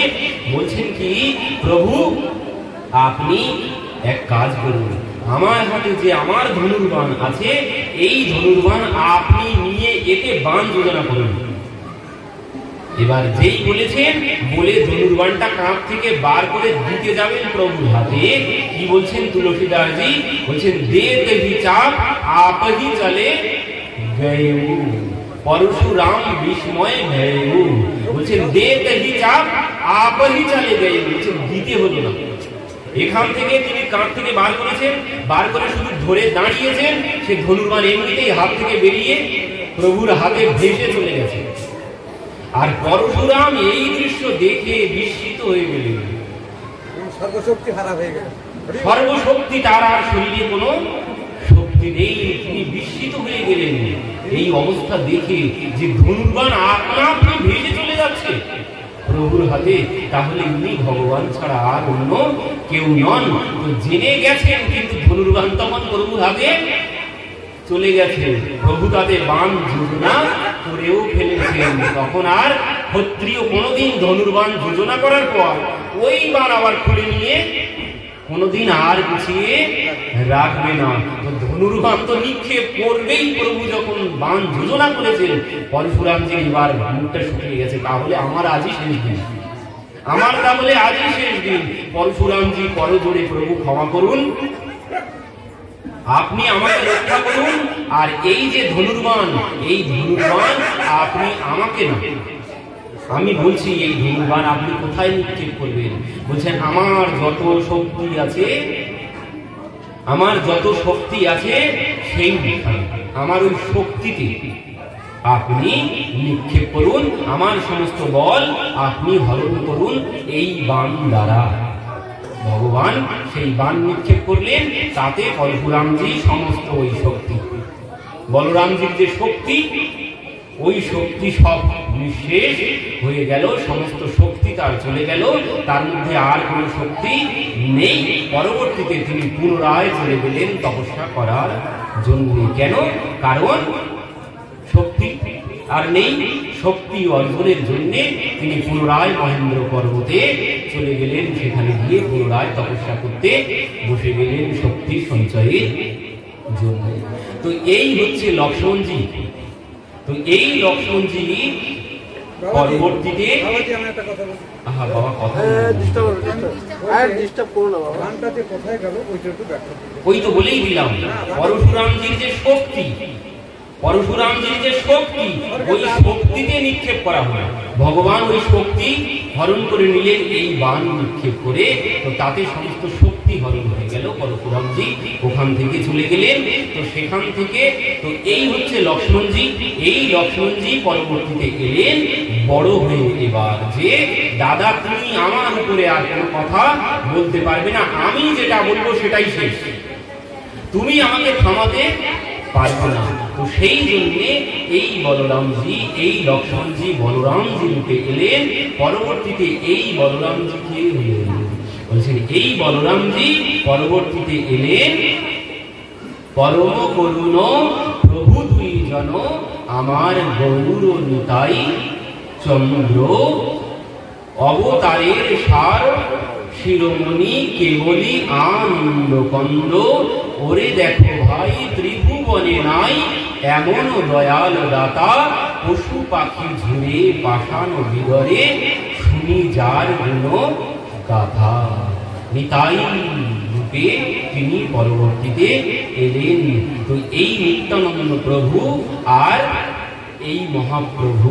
বলছেন কি, প্রভু আপনি এক কাজ করুন, আমার হাতে যে আমার ধনুর্বাণ আছে এই ধনুর্বাণ আপনি নিয়ে এতে বাণ যোজনা করুন। এবার যেই বলেছেন বলে ধনুর্বাণটা কাঁধ থেকে বার করে দিতে যাবেন প্রভুর হাতে, কি বলছেন তুলসীদাসজি, বলছেন দে দেহি চাপ আপহি চলে গয়েউ, পরশুরাম বিস্ময় ভয়েউ। বলছেন দে দেহি চাপ আপহি চলে গয়েউ, বলছেন দিতে হলো না, এখান থেকে তিনি কাঁধ থেকে বার করেছেন, বার করে শুধু ধরে দাঁড়িয়েছেন, সে ধনুর্বাণ এমনিতেই হাত থেকে বেরিয়ে প্রভুর হাতে ভেসে চলে গেছে। আর পরশুরাম এই দৃশ্য দেখে বিস্মিত হয়ে গেলেন, সর্বশক্তি হারা হয়ে গেল, সর্বশক্তি তার আর শরীরে কোনো শক্তি নেই, তিনি বিস্মিত হয়ে গেলেন এই অবস্থা দেখে, যে ধনুর্বাণ আপনা আপনি ভেসে চলে যাচ্ছে প্রভুর হাতে, তাহলে উনি ভগবান ছাড়া আর অন্য কেউ নন। তো জেনে গেছেন, কিন্তু ধনুর্বাণ তখন প্রভুর হাতে চলে গেছে, প্রভু তাতে বাণ যোজনা করেও ফেলেছেন। তখন আর ক্ষত্রিয় কোনোদিন ধনুর্বাণ যোজনা করার পর ওই বাণ আবার খুলে নিয়ে কোনোদিন আর গুছিয়ে রাখবে না। তো ধনুর্বাণ তো নিক্ষেপ করবেই প্রভু যখন বাণ যোজনা করেছেন। পরশুরামজি এবার মুখটা শুকিয়ে গেছে, তাহলে আমার আজই শেষ দিন, আমার তাহলে আজই শেষ দিন। পরশুরামজি করজোড়ে প্রভু ক্ষমা করুন, আপনি আমাকে রক্ষা করুন, আর এই যে ধনুর্বাণ এই ধনুর্বাণ আপনি আমাকে না, আমি বলছি এই ধনুর্বাণ আপনি কোথায় নিক্ষেপ করবেন? বলছেন আমার যত শক্তি আছে, আমার যত শক্তি আছে সেই আমার ওই শক্তিতে আপনি নিক্ষেপ করুন, আমার সমস্ত বল আপনি হরণ করুন এই বাণ দ্বারা। ভগবান সেই বাণ নিক্ষেপ করলেন, তাতে পরশুরামজি সমস্ত ওই শক্তি, বলরামজির যে শক্তি ওই শক্তি সব নিঃশেষ হয়ে গেল, সমস্ত শক্তি তার চলে গেল, তার মধ্যে আর কোন শক্তি নেই। পরবর্তীতে তিনি পুনরায় চলে গেলেন তপস্যা করার জন্য। কেন? কারণ শক্তি আর নেই, শক্তি অর্জনের জন্য তিনি পুনরায় মহেন্দ্র পর্বতে চলে গেলেন, সেখানে গিয়ে পুনরায় তপস্যা করতে বসে গেলেন শক্তি সঞ্চয়ের জন্য। তো এই হচ্ছে লক্ষ্মণজি। তো এই লক্ষ্মণজি পরবর্তীতে বাবাজি আমি একটা কথা বলছি। বাবা কথা ডিস্টার্ব করো না বাবা। গানটাতে কোথায় গেল ওইটা একটু ব্যাখ্যা করুন। ওই তো বলেই দিলাম, পরশুরামজির যে শক্তি, পরশুরামজির যে শক্তি, ওই শক্তিতে নিক্ষেপ করা হয়। ভগবান ওই শক্তি হরণ করে নিলেন এই বাণ নিক্ষেপ করে, তো তাতে সমস্ত শক্তি হরণ হয়ে গেল। পরশুরামজি ওখান থেকে চলে গেলেন। তো সেখান থেকে তো এই হচ্ছে লক্ষ্মণজি। এই লক্ষ্মণজি পরবর্তীতে এলেন বড় হয়ে, এবার যে দাদা তুমি আমার উপরে আর কোনো কথা বলতে পারবে না, আমি যেটা বলবো সেটাই শেষ, তুমি আমাকে থামাতে পারবে না। তো সেই জন্যে এই বলরামজি, এই লক্ষ্মণজি বলরামজি রূপে এলেন। পরবর্তীতে এই বলরামজি কে হলেন বলছেন, এই বলরামজি পরবর্তীতে এলেন পরম করুণ প্রভু দুই জন আমার গৌর নিতাই চন্দ্র অবতারের সার শিরোমণি কেবলই আনন্দ কন্দ। ওরে দেখো ভাই ত্রিভুবনে নাই এমন দয়াল দাতা, পশু পাখি ঝুড়ে পাষাণ বিদরে শুনি যার গুণ গাথা। নিতাই রূপে তিনি পরবর্তীতে এলেন। তো এই নিত্যানন্দ প্রভু আর এই মহাপ্রভু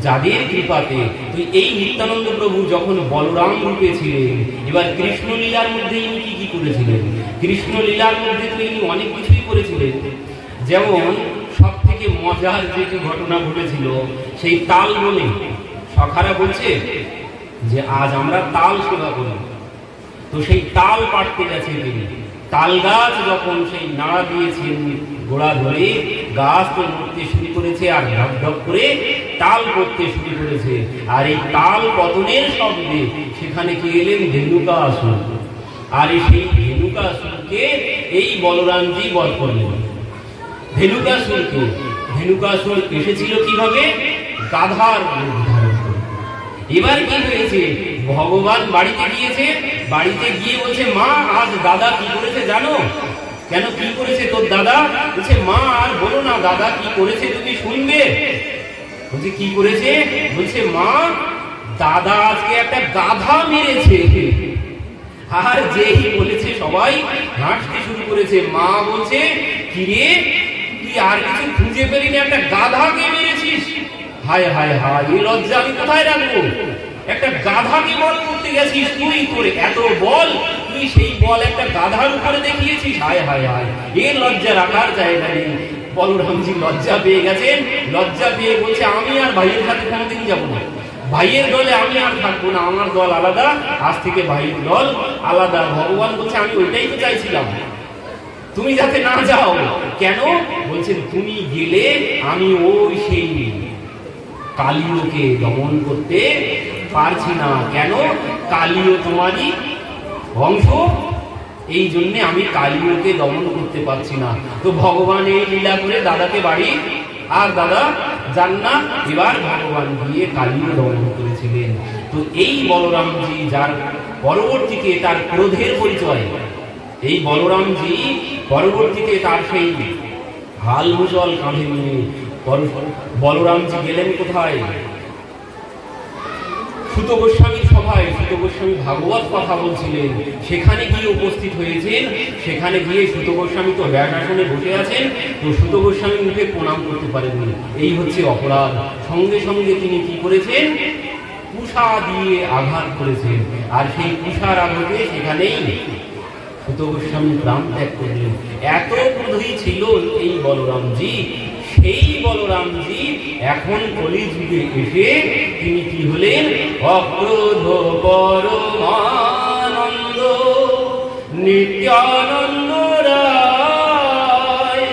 যাদের কৃপাতে, তো এই নিত্যানন্দ প্রভু যখন বলরাম রূপে ছিলেন, এবার কৃষ্ণ লীলার মধ্যে ইনি কি কি করেছিলেন? কৃষ্ণ লীলার মধ্যে তো ইনি অনেক কিছুই করেছিলেন। যেমন সব থেকে মজার যেটি ঘটনা ঘটেছিল, সেই তাল বলে সখারা বলছে যে আজ আমরা তাল সেবা করি। তো সেই তাল পাড়তে গেছে তিনি। তাল গাছ যখন সেই নাড়া দিয়েছেন গোড়া ধরে, গাছ তো নড়তে শুরু করেছে আর ঢক ঢক করে তাল করতে শুরু করেছে। আর এই তাল পতনের শব্দে সেখানে কি এলেন? ধেনুকাসুর। আর সেই ধেনুকাসুরকে এই বলরামজি বধ করলেন। ধেনুকাসুরকে, ধেনুকাসুর এসেছিল কিভাবে? গাধার রূপ ধারণ করে। এবার কি হয়েছে? ভগবান বাড়িতে গিয়েছে, বাড়িতে গিয়ে বলছে মা আজ দাদা কি করেছে জানো? কেন কি করেছে তোর দাদা? বলছে মা আর বলো না, দাদা কি করেছে তুমি শুনবে। বলছে কি করেছে? বলছে মা দাদা আজকে একটা গাধা মেরেছে। আর যেই বলেছে সবাই হাসতে শুরু করেছে। মা বলছে কিরে তুই আর কিছু খুঁজে পেলি না, একটা গাধাকে মেরেছিস? হায় হায় হায়, এই লজ্জা আমি কোথায় রাখবো? একটা গাধাকে বল করতে গেছিস তুই, করে এত বল, তুই সেই বল একটা গাধার উপরে দেখিয়েছিস। হায় হায় হায়, এর লজ্জা রাখার জায়গা নেই। বলরামজি লজ্জা পেয়ে গেছেন। লজ্জা পেয়ে বলছে আমি আর ভাইয়ের সাথে কোনোদিন যাবো না, ভাইয়ের দলে আমি আর থাকবো না, আমার দল আলাদা, আজ থেকে ভাইয়ের দল আলাদা। ভগবান বলছে আমি ওইটাই তো চাইছিলাম, তুমি যাতে না যাও। কেন? বলছেন তুমি গেলে আমি ওই সেই কালিওকে দমন করতে পারছি না। কেন? কালিও তোমারই অংশ, এই জন্য আমি কালিওকে দমন করতে পারছি না। তো ভগবান এই লীলা করে দাদাকে বাড়ি, আর দাদা যান না। এবার ভগবান গিয়ে কালিও দমন করেছিলেন। তো এই বলরামজি যার পরবর্তীতে তার ক্রোধের পরিচয়, এই বলরামজি পরবর্তীতে তার সেই হাল মুজল কাঁধে নিয়ে বলরামজি গেলেন কোথায়? সুত গোস্বামীর সভায়। সুত গোস্বামী ভাগবত কথা বলছিলেন, সেখানে গিয়ে উপস্থিত হয়েছেন। সেখানে গিয়ে সুত গোস্বামী তো ব্যাসাসনে বসে আছেন। তো সুত গোস্বামী মুখে প্রণাম করতে পারেননি, এই হচ্ছে অপরাধ। সঙ্গে সঙ্গে তিনি কি করেছেন? কুশা দিয়ে আঘাত করেছেন। আর সেই কুশার আঘাতে সেখানেই সুত গোস্বামী প্রাণ ত্যাগ করলেন। এত ক্রোধী ছিল এই বলরামজি। সেই বলরামজি এখন কলিযুগে এসে তিনি কি হলেন? অক্রোধ পরমানন্দ নিত্যানন্দ রায়,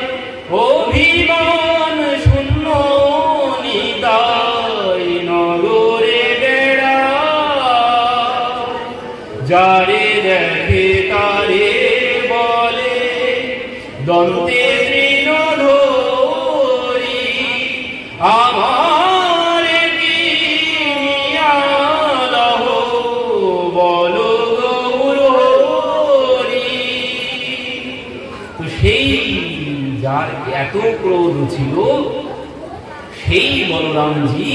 অভিমান শূন্য নিতাই নগরে বেড়ায়। যারে দেখে তারে বলে দন্তে আমার কি নিয়ালহ বল গৌরহরি। তো সেই যার এত ক্রোধ ছিল, সেই বলরামজি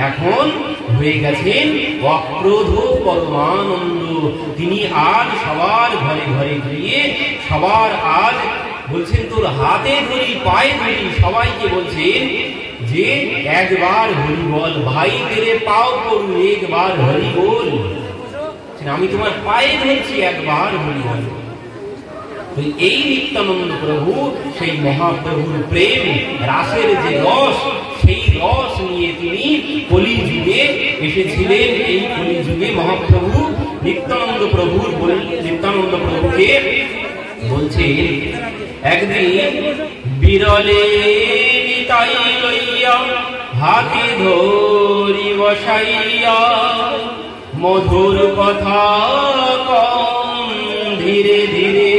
এখন হয়ে গেছেন অক্রোধ পরমানন্দ। তিনি আজ সবার ঘরে ঘরে গিয়ে সবার আজ বলছেন তোর হাতে ধরি পায়ে ধরি, সবাইকে বলছেন যে একবার হরি বল, ভাই তেরে পাও করু একবার হরি বল, আমি তোমার পায়ে ধরছি একবার হরি বল। এই নিত্যানন্দ প্রভু সেই মহাপ্রভুর প্রেম রাসের যে রস, সেই রস নিয়ে তিনি কলিযুগে এসেছিলেন। এই কলিযুগে মহাপ্রভু নিত্যানন্দ প্রভুকে বলছেন একদিন বিরলে নিতাই লইয়া হাতে ধরি বসাইয়া মধুর কথা কম ধীরে ধীরে।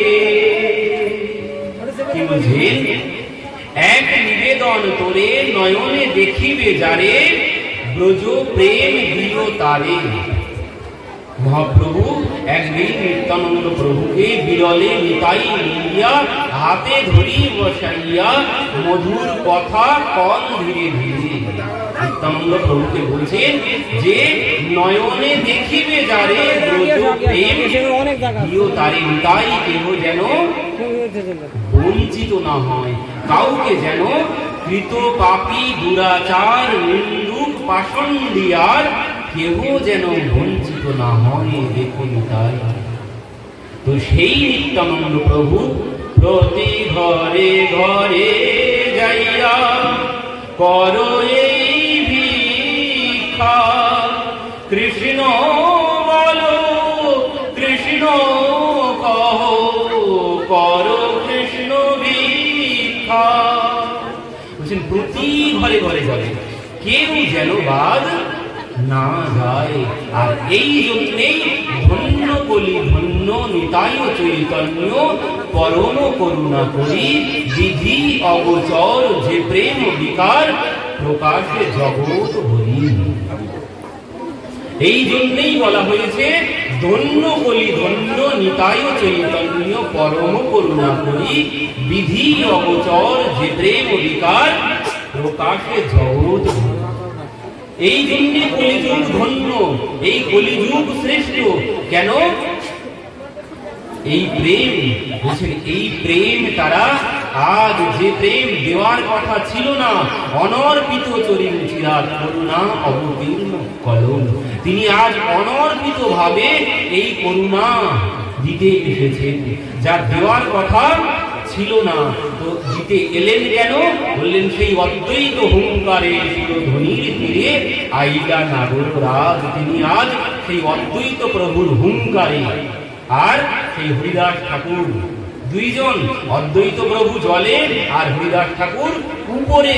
কি বুঝেন? এক নিবেদন তোরে নয়নে দেখিবে যারে, ব্রজ প্রেম দিও তারে। মহাপ্রভু একদিন নিত্যানন্দ প্রভুকে বিরলে নিতাই লইয়া হাতে ধরি বসাইয়া মধুর কথা কন ধীরে ধীরে। নিত্যানন্দ প্রভুকে বলছেন যে নয়নে দেখিবে যারে, ব্রজ প্রেম দিও তারে। নিতাই কেহ যেন বঞ্চিত না হয়, কাউকে যেন কৃত পাপী দুরাচার নিন্দুক পাষণ্ডিয়ার কেহ যেন বঞ্চিত না হয়, দেখুন তাই। তো সেই নিত্যানন্দ প্রভু প্রতি ঘরে ঘরে যাইয়া করো এই ভিক্ষা, কৃষ্ণ বলো কৃষ্ণ কহ, করো কৃষ্ণ ভিক্ষা। বলছেন প্রতি ঘরে ঘরে যাবে, কেউ যেন বাদ না যায়। আর এই জন্যেই ধন্য কলি ধন্য নিতাই চৈতন্য পরম করুণা করি, বিধি অগোচর যে প্রেম বিকার প্রকাশে জগৎ হরি। এই জন্যেই বলা হয়েছে ধন্য কলি ধন্য নিতাই চৈতন্য পরম করুণা করি, বিধি অগোচর যে প্রেম বিকার প্রকাশে জগৎ হরি। এই জন্য কলিযুগ ধন্য, এই কলিযুগ শ্রেষ্ঠ। কেন? এই প্রেম, বলছেন এই প্রেম তারা আজ যে প্রেম দেওয়ার কথা ছিল না, অনর্পিত চরিম চিরাত করুণা অবতীর্ণ কলম, তিনি আজ অনর্পিত ভাবে এই করুণা দিতে এসেছেন। যা দেওয়ার কথা ছিল না, তো দিতে এলেন কেন? বললেন সেই অদ্বৈত হুঙ্কারে ধনির তীরে আইলা নাগর রাজ। তিনি আজ সেই অদ্বৈত প্রভুর হুঙ্কারে আর সেই হরিদাস ঠাকুর দুইজন, অদ্বৈত প্রভু জলে আর হরিদাস ঠাকুর উপরে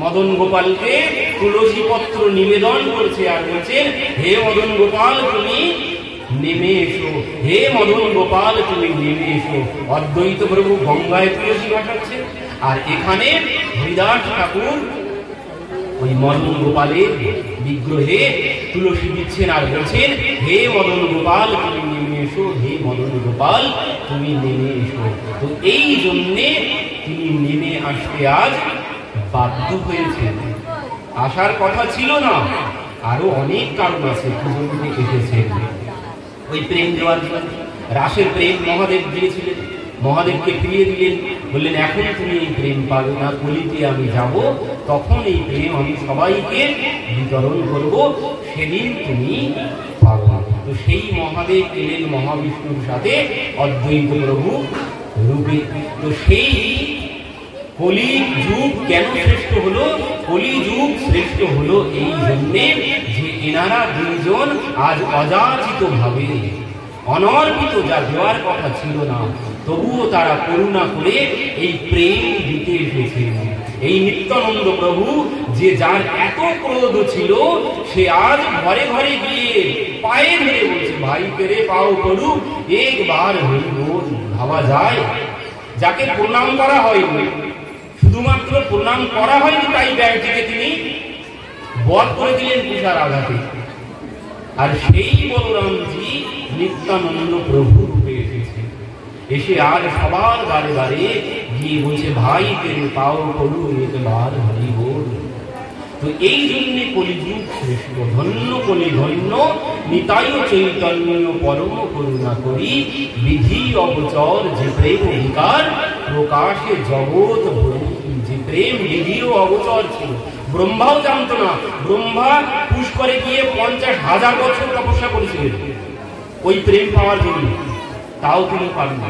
মদন গোপালকে তুলসী পত্র নিবেদন করছে আর বলছেন হে মদন গোপাল তুমি নেমে এসো, হে মদন গোপাল তুমি নেমে এসো। অদ্বৈত প্রভু গঙ্গায় তুলসী ভাসাচ্ছে আর এখানে হরিদাস ঠাকুর ওই মদন গোপালের বিগ্রহে তুলসী দিচ্ছেন আর বলছেন হে মদন গোপাল তুমি নেমে এসো, হে মদন গোপাল তুমি নেমে এসো। তো এই জন্যে তিনি নেমে আসতে আজ বাধ্য হয়েছেন। আসার কথা ছিল না, আরো অনেক কারণ আছে কি এসেছেন। ওই প্রেম দেওয়ার রাসের প্রেম মহাদেব দিয়েছিলেন, মহাদেবকে ফিরিয়ে দিলেন, বললেন এখন তুমি এই প্রেম পাবে না, কলিতে আমি যাব, তখন এই প্রেম আমি সবাইকে বিতরণ করব, সেদিন তুমি পাবে। তো সেই মহাদেব এলেন মহাবিষ্ণুর সাথে অদ্বৈত প্রভু রূপে। তো সেই কলি যুগ কেন শ্রেষ্ঠ হলো? কলি যুগ শ্রেষ্ঠ হলো এই জন্যে যে এনারা দুইজন আজ অযাচিত ভাবে অনর্পিত, যা দেওয়ার কথা ছিল না, তবুও তারা করুণা করে এই প্রেম দিতে এসেছেন। এই নিত্যানন্দ প্রভু যে যার এত ক্রোধ ছিল, সে আজ ঘরে ঘরে গিয়ে পায়ে ধরে বলছে ভাই তেরে পাও করু একবার হরি বল। ভাবা যায়, যাকে প্রণাম করা হয়নি, শুধুমাত্র প্রণাম করা হয়নি তাই ব্যাগটিকে তিনি বধ করে দিলেন পূজার আঘাতে। আর সেই বলরামজি নিত্যানন্দ প্রভু রূপে এসেছে, এসে আজ সবার বারে বারে গিয়ে বলছে ভাই তেরে পাও করু একবার হরি বল। এই জন্য কলিযুগ শ্রেষ্ঠ। ধন্য কলি ধন্য নিতাই চৈতন্য পরম করুণা করি, বিধি অবচর যে প্রেম অধিকার, প্রকাশে জগৎ ভরি। যে প্রেম বিধিও অবচর ছিল, ব্রহ্মাও জানতো না। ব্রহ্মা পুষ্করে গিয়ে 50,000 বছর তপস্যা করেছিলেন ওই প্রেম পাওয়ার জন্য, তাও তিনি পান না।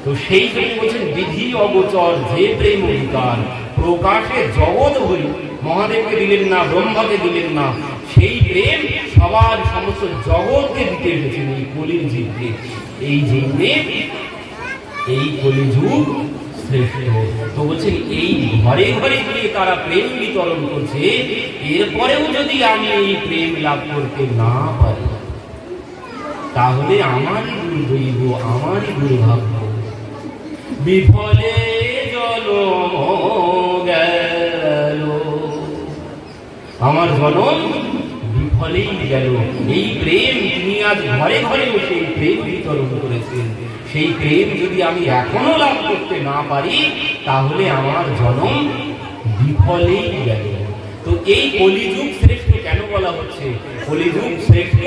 তো সেই জন্য বলছেন বিধি অগোচর যে প্রেম অধিকার, প্রকাশে জগৎ হই। মহাদেবকে দিলেন না, ব্রহ্মাকে দিলেন না, সেই প্রেম সবার সমস্ত জগৎকে দিতে এসেছেন এই কলির জীবকে। এই জন্যে এই কলিযুগ শ্রেষ্ঠ। তো বলছেন এই ঘরে ঘরে গিয়ে তারা প্রেম বিতরণ করছে, এরপরেও যদি আমি এই প্রেম লাভ করতে না পারি তাহলে আমারই দুর্দৈব, আমারই দুর্ভাগ্য। বিফলে জনম গেল, আমার জনম বিফলেই গেল। এই প্রেম তিনি আজ ঘরে ঘরে বসে এই প্রেম বিতরণ করেছেন, সেই প্রেম যদি আমি এখনো লাভ করতে না পারি তাহলে আমার জনম বিফলেই গেল। তো এই কলিযুগ শ্রেষ্ঠ কেন বলা হচ্ছে? কলিযুগ শ্রেষ্ঠ